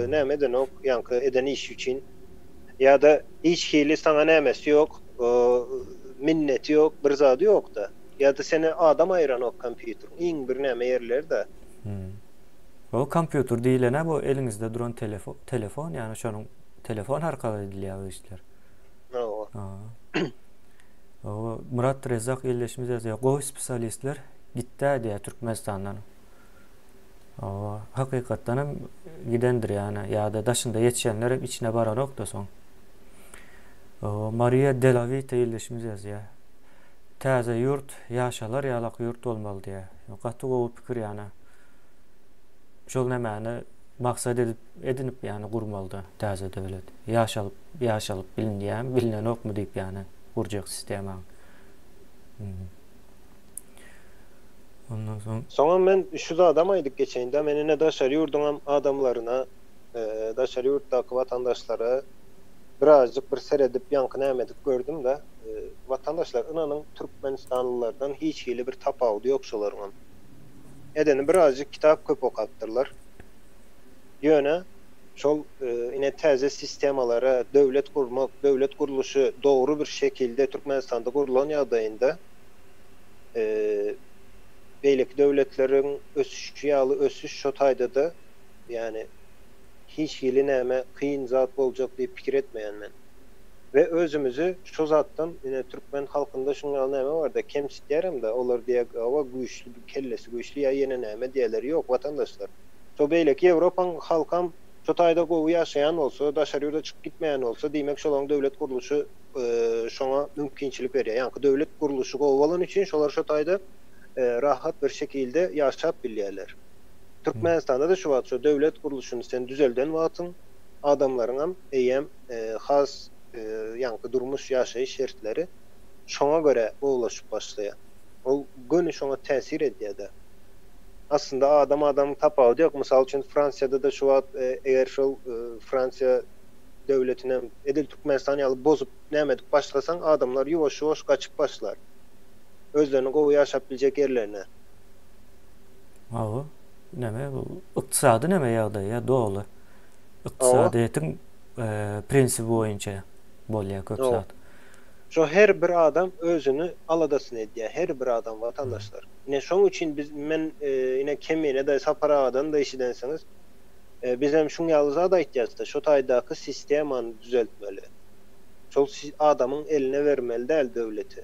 nämeden ok, yankı eden iş için ya da hiç hili sana nämesi yok, minneti yok, bir zady yok da. Ya da seni adam ayıran ok kompüter. İň bir näme yerlerde. O kompüter diýilene bu eliňizde duran telefon yani şonuň telefon arkaly edilýär işler. O. O Murat Rezak ýerleşimiz ýazýar. Gowy spesialistler gitdi diýär Türkmenistandan. O hakykatdan gidendir yani. Ýa-da daşynda ýetişenler hep içine baran ok da soň. O Maria Delavite ýerleşimiz ýazýar. Täze ýurt, ýaşalar ýalak ýurt bolmaly diýär. Gaty gowy pikir yani. Şol nämäni maksat edinip yani gurmalydy täze döwlet. Ýaşalyp bilinýän, bilinen okmy diýip yani gurjak sistema. Ondan soň Soňa men şu adam aýdyp geçeňde menine daşary ýurduň adamlaryna, daşary ýurtdaky watandaşlara birazcık bir seredip yankı näme gördüm de vatandaşlar inanın Türkmenistanlılardan hiç hili bir tapawdy ýok şolaryň. Edeni birazcık kitap köp okapdyrlar. Ýöne şol ine täze sistemalara döwlet kurmak, döwlet kuruluşy dogry bir şekilde Türkmenistanda gurulan ýagdaýynda beýleki döwletleriň ösüşi ýaly ösüş şo taýda da yani hiç hili näme kıyın zat boljak diýip pikir etmeýän men. Ve özümüzü şu zatdan ine Türkmen halkynda şuňa näme bar da kemsitýärim da olar diýek awa güýçli kellesi güýçli ýa ýene näme diýerleri ýok watandaşlar. So beýleki Ýewropaň halkam şu taýda gowy ýaşaýan bolsa, daşary ýurda çykyp gitmeýän bolsa, diýmek şolaň döwlet guruluşy şoňa mümkinçilik berýär. Ýani döwlet guruluşy gowy bolan üçin şolar şu taýda rahat bir şekilde ýaşap bilýärler. Türkmenistanda da şu wagt şu döwlet guruluşyny sen düzelden wagtyň adamlaryňam eýem has ýanky durmuş ýaşaýyş şertleri şoňa göre bowlaşyp başlaýar. Ol göni şoňa täsir edýär. Aslında adam tapawdy ýok. Mysal üçin Fransiýada da şu wagt eger şol Fransiýa döwletine edil Türkmenistany alyp bozup näme dip başlasaň adamlar ýuwaş-ýuwaş gaçyp başlar. Özlerini gowy ýaşap biljek yerlerine. Awa näme bu ykdysady näme ýagdaý ýa doly. Ykdysadyýetin prinsipi boýunça bolýar köp zat. Şo her bir adam özünü aladasyn edýär. Her bir adam watandaşlar. Ine şoň üçin men ine kemine de Saparagadan da işidensiňiz. Biz hem şuň ýaly da aýtýarys da şo taýdaky sistemany düzeltmeli. Şol adamyň eline vermeli däl döwleti.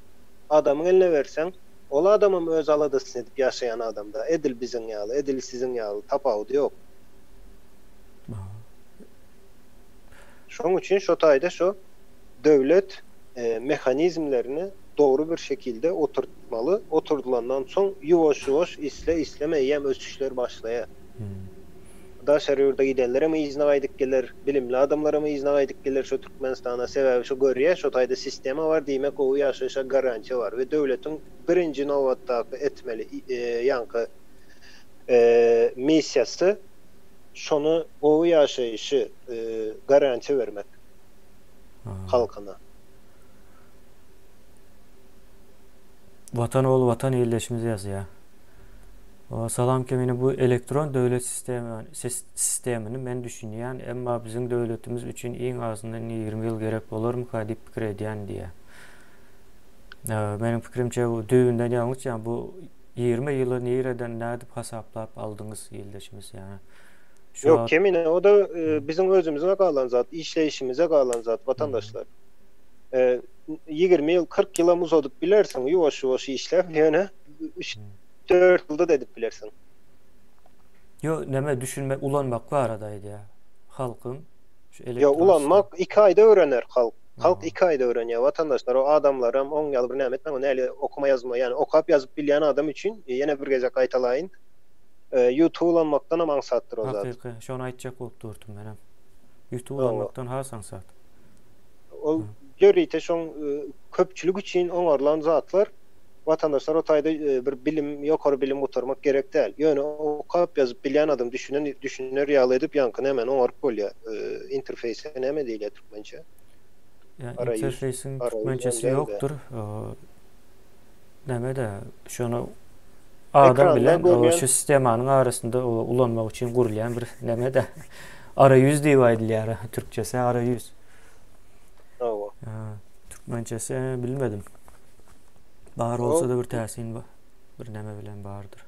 Adamyň eline berseň, ol adamym öz aladasyn edip ýaşaýan adamda edil biziň ýaly, edil siziň ýaly tapawdy ýok. Şoň üçin şo taýda şo döwlet mehanizmlerini doğru bir şekilde oturtmalı. Oturdulandan soň ýuwaş-ýuwaş islemeýän ösüşler başlaýar. Daşary ýurda gidenlere mi izne gaýdyp geler, bilimli adamlara mı izne gaýdyp geler şo Türkmenistana sebäbi şo görýär, şo taýda sistema bar diýmek o ýaşaýşa garantiýa bar we döwletiň birinji nowatdaky etmeli ýanky missiýasy şonu o ýaşaýşy garantiýa bermek halkyna. Vatan ol vatan ýerleşimiz ýazýar. O salam kemini bu elektron döwlet sistemini men düşünýän, emma biziň döwletimiz üçin iň azyndan 20 ýyl gerek bolarmy diýip pikir edýän diýär. Benim pikirimçe bu düýünden ýalňyç ýa bu 20 ýyly nereden nädip hasaplap aldyňyz ýerleşimiz ýa. Yok kemine o da bizim özümüze galan zat, işleyişimize galan zat vatandaşlar. 20 ýyl 40 ýyla uzadyp bilersiň, ýuwaş-ýuwaş işläp ýöne 4 ýylda da edip bilersiň. Yo näme düşünmek, ulanmak bar aradaýdy ýa. Halkyň şu elektron. Yo ulanmak 2 aýda öğrenir halk. Halk 2 aýda öğrenýär. Vatandaşlar o adamlaram 10 ýyl bir näme etmek, näle okuma yazma, ýani okap ýazyp bilýän adam üçin ýene bir geze gaýtalayyn. YouTube ulanmaktan am ansatdyr o zat. Hakyky, şonu aýtjak bolup durdum menem. YouTube ulanmaktan has ansat. O görýte şoň köpçülik üçin oňarlan zatlar vatandaşlar o taýda bir bilim, ýokary bilim oturmak gerek däl. Ýöne okap ýazyp bilýän adam düşüner ýaly edip ýankyny hemen oňaryp bolýar. Interfeýse näme diýilýär türkmençe? Yani interfeysin Türkmençesi yoktur. Näme de şonu adam Ekranda bilen o görýän şu sistemanın arasında o ulanmak için gurulýan bir neme de arayüz diýip aýdylýar türkçesi arayüz. owa. Türkmençesi bilmedim. Bar olsa da bir täsin bir neme bilen bardır.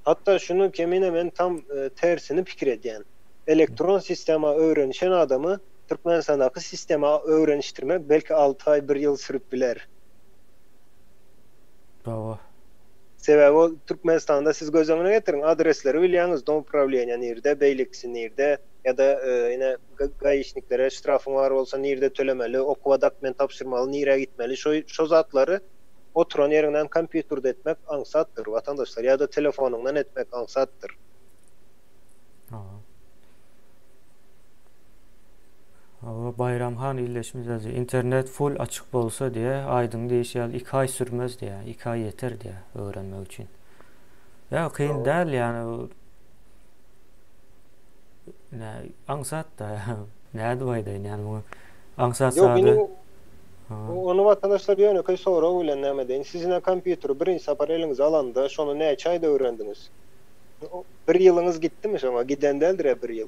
Hatta şunu kemine men tam tersini pikir edýän. Elektron sistema öwrenişen adamy Türkmenistandaky sistema öwrenişdirmek belki 6 ay 1 ýyl sürüp biler. Bravo. Sebäbi o Türkmenistanda siz göz öňüne getirin, adresleri bilýäňiz, dom upravleniýa nirde, beýleksi nirde ýa-da ine gaýyşniklere ştrafyň bar bolsa nirde tölemeli, okuwa dokument tapşyrmaly, nire gitmeli. Şo zatlary oturan ýerinden kompýuterde etmek aňsatdyr watandaşlar ýa-da telefonuňdan etmek aňsatdyr. Bayramhan illeşmiş yazı. İnternet full açık bolsa diye aydın değişýär 2 ay sürmez diye. 2 ay yeter diye öğrenmek için. Ya kıyın değil yani. Ne aňsat da näde baýdaýyn yani bu aňsat Yok onu watandaşlar ýöne sonra bilen näme deýin. Sizine kompýuter birinji sapar eliňize alanda şonu näçe aýda öwrendiňiz? 1 ýylyňyz gitdimi şoňa? Giden däldir 1 ýyl.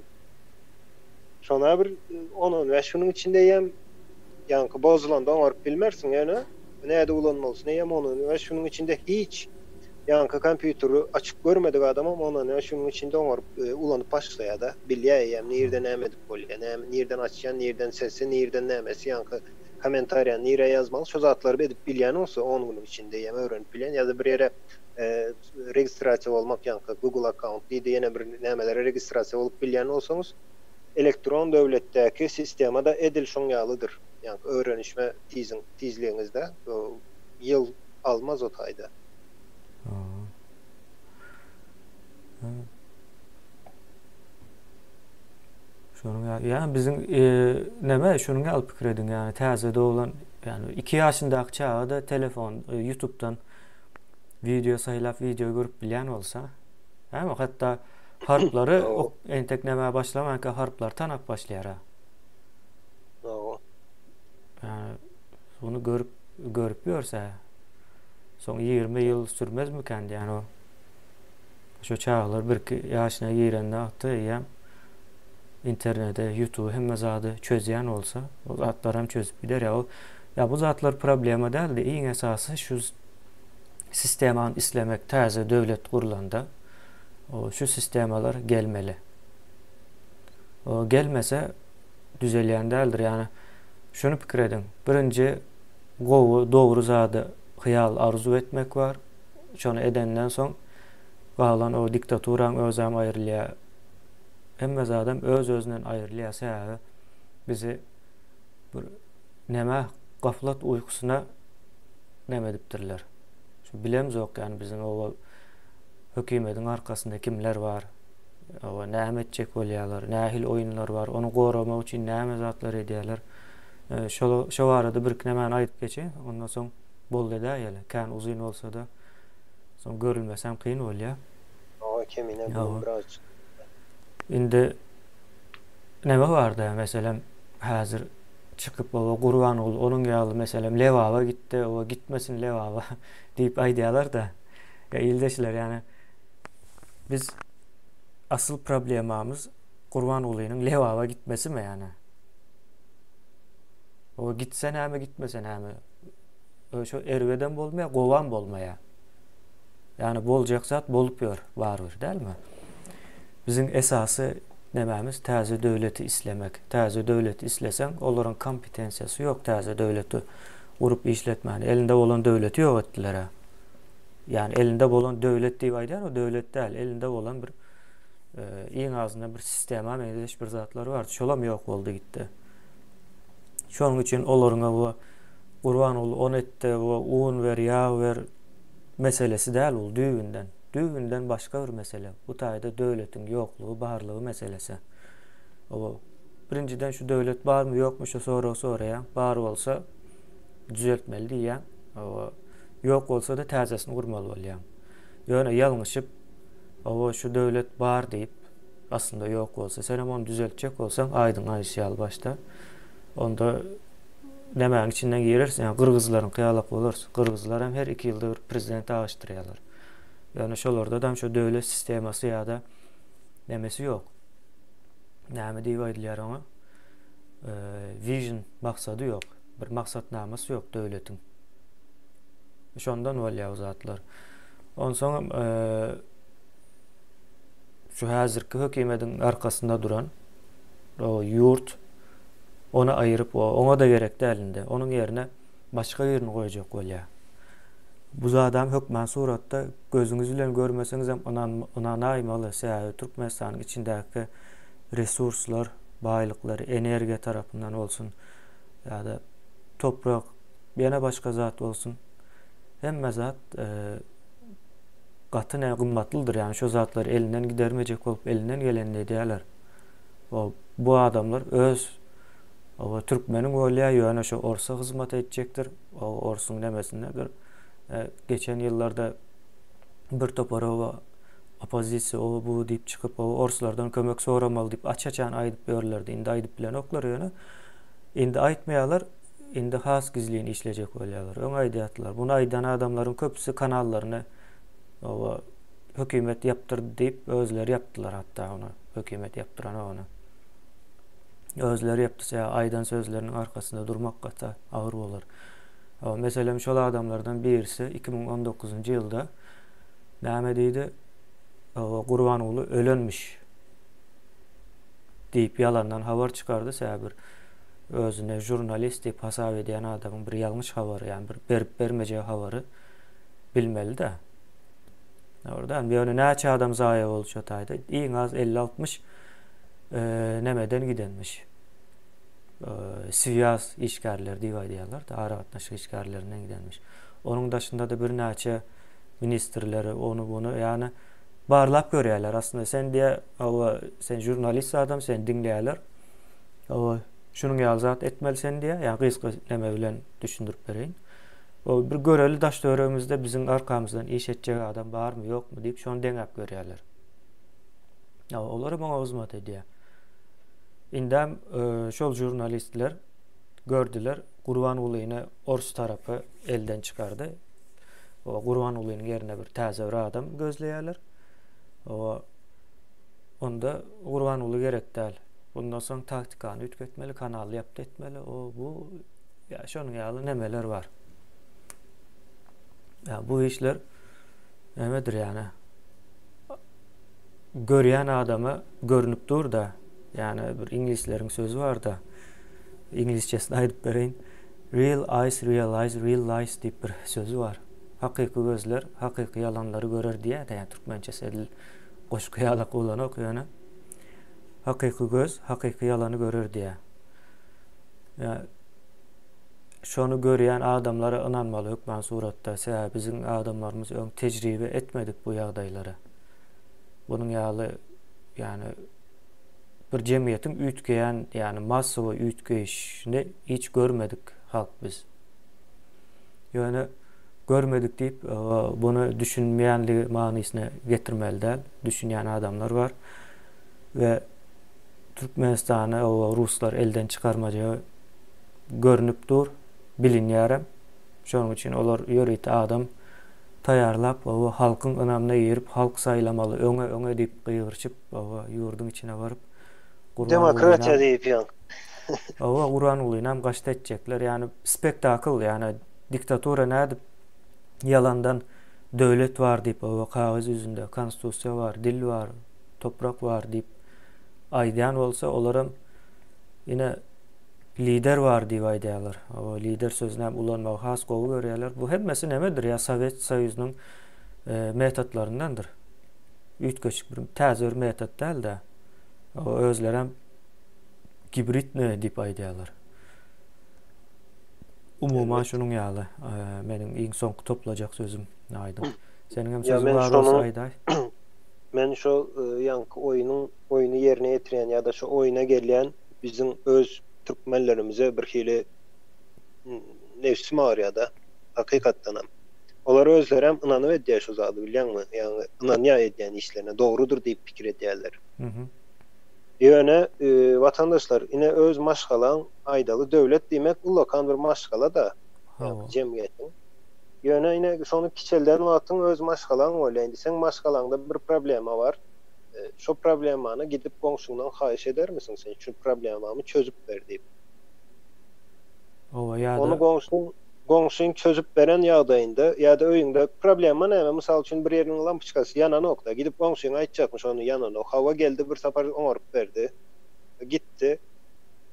Şona bir onun ve şunun içinde ýem ýanky bozulanda oňaryp bilmersiň ýöne. Näde ulanmalysyn ýem onu ve şunun içinde hiç ýanky kompýuteri açyk görmedik adam ama ona şunun içinde oňaryp ulanyp başlaýar da bilýär ýem nirde näme edip bolýar, nirden açýan, nirden sesi, nirden nämesi ýanky komentariýa nire ýazmaly şo zatlary edip bilýän bolsa onun içinde ýem öwrenip bilýän ýa-da bir ýere registrasiýa bolmak ýanky Google account diýdi ýene bir nämelere registrasiýa bolup bilýän bolsaňyz elektron döwletdäki sistemada edil şoň ýalydyr. Yani öwrenişme tizliğinizde ýyl almaz o taýda. Şonuň ýa bizim neme şonuň alyp pikir edin yani täze dolan yani 2 ýaşyndaky çağda telefon YouTube'dan video saýlap video görüp bilýän bolsa, hem hatda harplary entek näme başlamanka harplar tanap başlaýar. Yani onu görüp görse soň 20 ýyl sürmezmiken yani o şu çağlar bir ýaşyna girende atdy ýa internete, YouTube hemme zady çözýän bolsa, o zatlar hem çözüp gider ya bu zatlar problema däldi. Iň esasy şu sistemany islemek täze döwlet gurulanda o şu sistemalar gelmeli. O gelmese düzelýän däldir yani. Şunu pikir edin. Birinci gowy dogry zady hyýal arzu etmek var. Şonu edenden soň galan o diktaturan özem aýrylýar. Hemme zadam öz-özünden aýrylýar sebäbi bizi bir näme gaflat uykusuna näme edipdirler. Şu bilemzok yani bizim o hökümetiň arkasynda kimler var? O näme etjek bolýarlar? Nähil oýunlar var? Onu goramak üçin näme zatlar edýärler? Şo arada bir näme aýdyp geçe, ondan soň boldy da ýaly. Kan uzun bolsa da soň görülmesem kyn bolýar. Kemine bu biraz. Indi näme barda meselem häzir çıkıp o Gurban ol onun ýaly meselem Lewaba gitdi, o gitmesin Lewaba diýip aýdýarlar da. Ya ildeşler yani biz asıl problemamız Gurban olynyň Lewaba gitmesi mi yani? O gitse näme gitmese näme? Şu erweden bolmaýa, gowan bolmaýa. Yani boljak zat bolup ýör, barbyr, dälmi? Bizim esasy nämämiz täze döwleti islemek. Täze döwleti isleseň, olaryň kompetensiýasy ýok täze döwleti urup işletmäni. Elinde bolan döwleti ýok etdiler. Yani elinde bolan döwlet diýip aýdýar, o döwlet däl, elinde bolan bir iň azynda bir sistema meňzeş bir zatlar bar. Şolam ýok boldy gitdi. Şonuň üçin olaryňa bu Gurban ol on etdi, bu un ber, ýağ ber meselesi däl ol düýünden. Düýünden başga bir mesele. Bu taýda döwletiň ýoklugy, barlygy meselesi. O birinciden şu döwlet barmy ýokmy şu sonra bar bolsa düzeltmeli diýär. O ýok bolsa da täzesini gurmaly bolýar. Ýöne ýalňyşyp o şu döwlet bar diýip aslında ýok bolsa sen onu düzeltjek bolsaň aýdyň aýşýal başda. Onda Nämäň içinden girersin, yani Kırgızlaryň kıyalak bolarsa, Kırgızlar hem her 2 ýylda bir prezident aşdyrýarlar. Yani şolarda da şu döwlet sistemasy ýa-da nämesi ýok. Näme diýip aýdylýar oňa? Vision maksady ýok. Bir maksatnamasy ýok döwletiň. Şondan bolýar o zatlar. Onsoň şu häzirki hökümetiň arkasynda duran o ýurt ona aýryp ona da gerek dälinde. Onuň ýerine başga birini goýjak bolýar. Bu zadam hökmän suratda gözüňiz bilen görmeseňiz hem ynanaýmaly. Sähä Türkmenistanyň içindäki resurslar, baýlyklar, energiýa tarapyndan bolsun ýa-da toprak, ýene başga zat bolsun. Hemme zat gaty ne gymmatlydyr. Yani şu zatlar elinden gidermejek bolup elinden geleni edýärler. Bu adamlar öz Türkmeniň bolýar ýöne şu orsa hyzmat etjekdir. O orsuň nemesinde bir geçen ýyllarda bir topara opozisiýa bu diýip çykyp orslardan kömek soramaly diýip açaçan aýdyp berlerdi. Indi aýdyp bilen oklar ýöne. Indi aýtmaýarlar. Indi has gizliğini işleyecek bolýarlar. Öň aýdýatlar. Bunu aýdan adamlaryň köpüsi kanallaryny hökümet yaptırdy diýip özleri yapdylar hatta onu. Hökümet yapdyran onu. Özleri yapdysa aýdan sözleriniň arkasynda durmak gata agyr bolar. Meselem şol adamlardan birisi 2019-njy ýylda näme diýdi? Gurbanoğlu ölenmiş diýip yalandan habar çykardy säbir. Özüne jurnalist diýip hasap edýän adamyň bir ýalňyş habary, ýani bir berip bermejek habary bilmeli-de. Ordan ýöne näçe adam zaýa bolýar taýda. Iň az 50-60 nemeden gidenmiş. Siyas işgärler diýip aýdýarlar da, ara gatnaşyk işgärlerinden gidenmiş. Onuň daşynda da bir näçe ministrleri onu bunu ýani barlap görýärler. Aslında sen diýe sen jurnalist adam, sen dinleýärler. Şunun ýalzat etmeli sen diye, yani gysga neme bilen düşündürüp bereýin. O bir göreli daş döwremizde biziň arkamızdan iş etjek adam barmy ýokmy diýip şonu deňep görýärler. Olar maňa hyzmat edýär. Indem şol jurnalistler gördüler, Gurbanoğlu'ny Ors tarapy elden çykardy. O Gurbanoğlu'nyň ýerine bir täze bir adam gözleýärler. Onda Gurbanoğlu gerek däl. Bundan soň taktikany ütketmeli, kanal ýapdy etmeli. Bu ya şonuň ýaly nemeler var. Ya bu işler nemedir yani? Görýän adama görünüp dur da, yani bir inglisleriň sözü var da, ingilisçesini aýdyp bereýin. Real eyes realize real lies diýip bir sözü var. Hakyky gözler hakyky yalanlary görer diýär, yani türkmençesi edil goşky ýalak bolan okýany. Hakyky göz hakyky ýalany görer diýär. Ya şonu görýän adamlara inanmaly hökmän suratda. Sähä biziň adamlarymız öň tejribe etmedik bu ýagdaýlara. Bunun ýaly yani bir jemgyýetiň üýtgeýän, yani massawy üýtgeýişini hiç görmedik halk biz. Ýöne görmedik diýip bunu düşünmeýänligi manysyna getirmeli däl. Düşünýän adamlar var ve Türkmenistany Ruslar elden çykarmaja görünüp dur, bilinýär. Şonuň üçin olar ýörit adam taýarlap halkyň ynamyna ýerip halk saýlamaly, öňe diýip gygyrçyp ýurdun içine baryp demokratiýa diýip ýa. Gurbanoğlu'na gaşt etjekler. Yani spektakl, yani diktatura nädip yalandan döwlet var diýip kagaz yüzünde konstitusiýa var, dil var, toprak var diýip aýdýan bolsa, olaram ýine lider var diýip aýdýarlar. O lider sözüne ulanmagy has gowy görýärler. Bu hemmesi nemedir? Ya Sowet Soýuzynyň metodlaryndandyr. Üýtgeçik bir täze bir metod däl de. O özleri hem hibrit ne diýip aýdýarlar. Umuman şunun ýaly meniň iň soňky toplajak sözüm aýdym. Seniň hem sözüň bar bolsa aýday. Men şu ýanky oýuny ýerine ýetirýän ýa-da şu oýuna gelýän biziň öz türkmenlerimize bir hili nefsim ağrıyada hakikattan hem. Olar özleri hem inanıp edýär şu zady bilýärmi? Yani inanýar edýän işlerine doğrudur diýip pikir edýärler. Ýöne vatandaşlar ine öz maşgalan aýdaly döwlet diýmek ulakan bir maşgala da ýa-ni Hawa. jemgyýetiň. Ýöne ine şonu kiçelden wagtyň öz maşgalaň bolýan. Sen maşgalaňda bir problema bar. Şo problemany gidip goňşuňdan haýyş eder misin? Sen şu problemamy çözüp ber diýip. Hawa Onu ýa-da goňşuň çözüp beren ýagdaýynda ýa-da öýüňde problema näme? Mysal üçin bir ýeriniň lampyçkasy ýananokda. Gidip goňşuňa aýtjakmyş onu ýananok. Hawa geldi bir sapar oňaryp berdi. Gitti.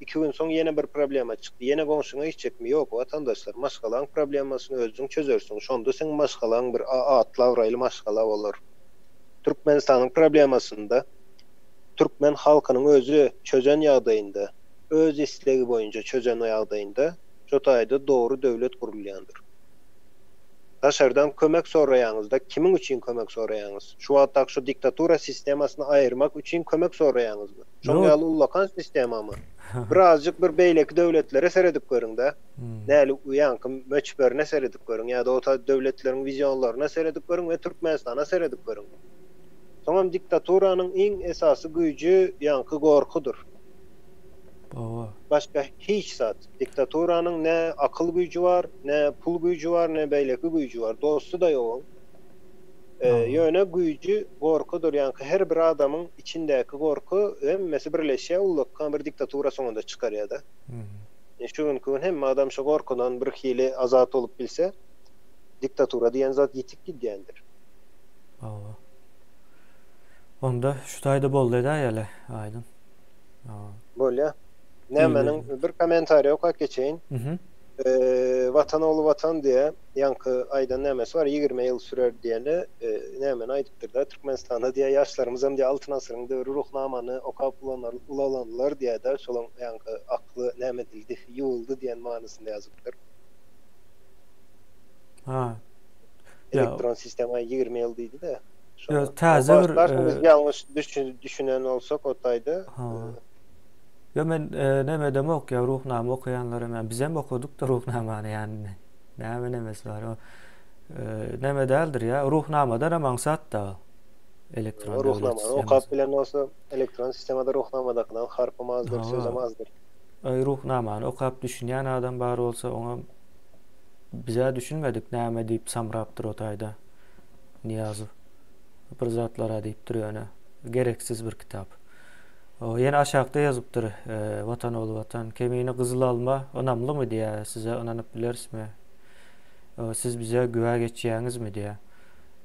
2 gün soň ýene bir problema çykdy. Ýene goňşuňa aýtjakmy? Ýok, watandaşlar, maşgalaň problemasyny özüň çözersiň. Şonda sen maşgalaň bir atlawyraýly maşgala bolar. Türkmenistanyň problemasynda Türkmen halkynyň özü çözen ýagdaýynda, öz islegi boýunça çözen ýagdaýynda şo taýda dogry döwlet gurulýandyr. Daşardan kömek soraýaňyzda kimiň üçin kömek soraýaňyz? Şu wagtda şu diktatura sistemasyny aýyrmak üçin kömek soraýaňyzmy? Şoň ýaly ulakan sistemamy? Birazjyk bir beýleki döwletlere seredip görüň-de. Näli ýanky möçberine seredip görüň ýa-da o döwletleriň vizyonlaryna seredip görüň we Türkmenistana seredip görüň. Soňam diktaturanyň iň esasy güýji ýanky gorkudur. Hawa. Başka hiç zat. Diktaturanyň ne akyl güýji bar, ne pul güýji bar, ne beýleki güýji bar. Dostu da ýok. Ýöne güýji gorkudur. Ýanky her bir adamyň içindäki gorku hemmesi birleşýär, ulakan bir diktatura soňunda çykarýar-da. Şu gün hemme adam şu gorkudan bir hili azat olup bilse, diktatura diýen zat ýitip gidýändir. Hawa. Onda şu taýda boldy da ýaly, aýdyn. Hawa. Bolýa. Nämenin bir komentary okap geçeýin. Vatan oğlu vatan diye yankı ayda nämesi var 20 ýyl sürer diýeni nämen aýdypdyr da Türkmenistanda diýe ýaşlarymyz hem diýe altyn asyryň döwri ruhnamany okap ulanlar diýe de şolaň yankı akly näme dildi ýuwuldy diýen manysynda ýazypdyr. Ha. Elektron sistema 20 ýyl diýdi de. Yo täze bir ýalňyş düşünen bolsak o taýda. Yo men näme demok ýa ruhnama okuyanlara men bizem okuduk da ruhnamany ýani. Näme nemesi bar o. Näme däldir ýa ruhnamada da maksat da elektron ruhnama okap bilen olsa elektron sistemada ruhnamadakydan harpamazdyr, sözemazdyr. Ruhnamany okap düşünýän adam bar bolsa oňa bize düşünmedik näme diýip samrapdyr o taýda. Niýazow. Bir zatlara diýipdir ýöne. Gereksiz bir kitap. O ýene aşagda ýazypdyr. Vatan oğlu vatan kemiğini kızıl alma önemli mi diye size inanıp bilersizmi? Siz bize güve geçeceğiniz mi diye.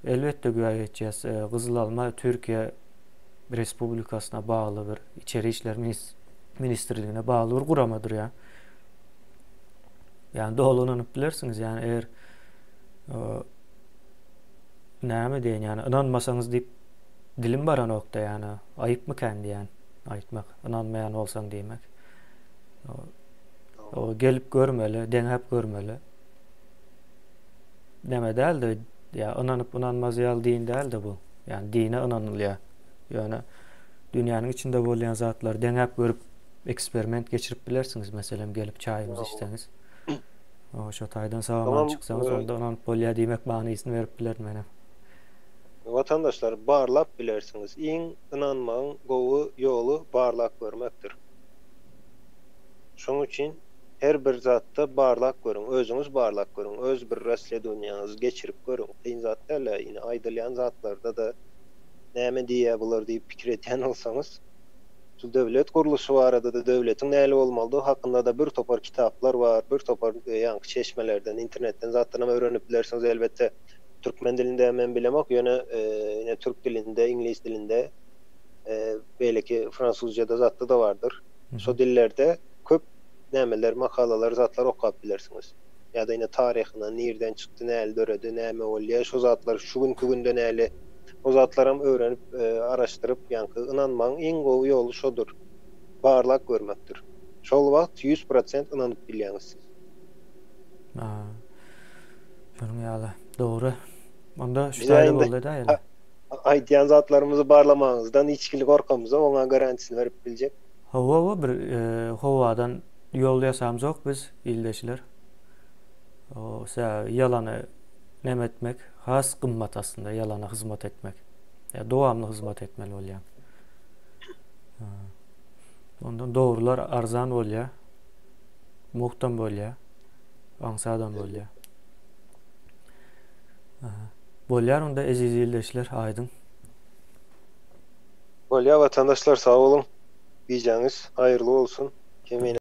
Elbette güve geçeceğiz. Kızıl alma Türkiye Respublikasına bağlı bir İçeri İşler Ministerliğine bağlı bir kuramadır ya. Yani doğru inanıp bilersiniz yani eğer näme diýen yani inanmasaňyz diýip dilim baran nokta yani ayıp mı kendi yani aytmak inanmayan bolsaň diýmek. O gelip görmeli, deňep görmeli. Näme däldi ya inanyp inanmaz ýaly din däldi bu. Yani dine inanylýar. Yani dünýäniň içinde bolýan zatlar deňep görüp eksperiment geçirip bilersiniz meselem gelip çaýymyzy içseňiz. O şo taýdan sagaman çyksaňyz onda inanyp bolýar diýmek manysyny berip bilerim mene. Vatandaşlar barlap bilersiniz. İň inanmagyň gowy ýolu barlak görmekdir. Şoň üçin her bir zatda barlak görüň, özüňiz barlak görüň, öz bir rasledoniýaňyzy geçirip görüň. Eýin zatlarla ýene aýdylýan zatlarda da näme diýe bular diýip pikir etýän bolsaňyz, şu döwlet guruluşy barada da döwletiň näle bolmalydygy hakynda da bir topar kitaplar bar, bir topar ýanky çeşmelerden, internetden zatlarynama öwrenip bilersiňiz elbette. Türkmen dilinde men bilemek ýöne Türk dilinde, İngiliz dilinde belki Fransuzcada zatda da vardır. So dillerde köp nämeler, makalalar, zatlar okap bilersiňiz. Ya da ýene taryhyna nerden çykdy, näle döredi, näme bolýar, şo zatlar şu günkü günde näle o zatlarym öwrenip araşdyryp ýanky inanmagyň iň gowy ýolu şodur. Barlak görmekdir. Şol wagt 100% inanyp bilýäňiz. Şonuň ýaly dogry. Onda şu taýda boldy da ýaly. Aýdýan zatlarymyzy barlamagyňyzdan içkili gorkamyza oňa garantisini berip biljek. Hawa bir hawadan ýol ýasamjak biz ildeşler. O ýalany näme etmek, has gymmat aslında ýalana hyzmat etmek. Ya dowamly hyzmat etmeli bolýar. Ondan doğrular arzan bolýar. Muhtan bolýar. Aňsadan bolýar. Bolýar onda ezizildeşler aýdym. Bolýar vatandaşlar sağ olun. Bijaňyz haýyrly bolsun. Kemeýne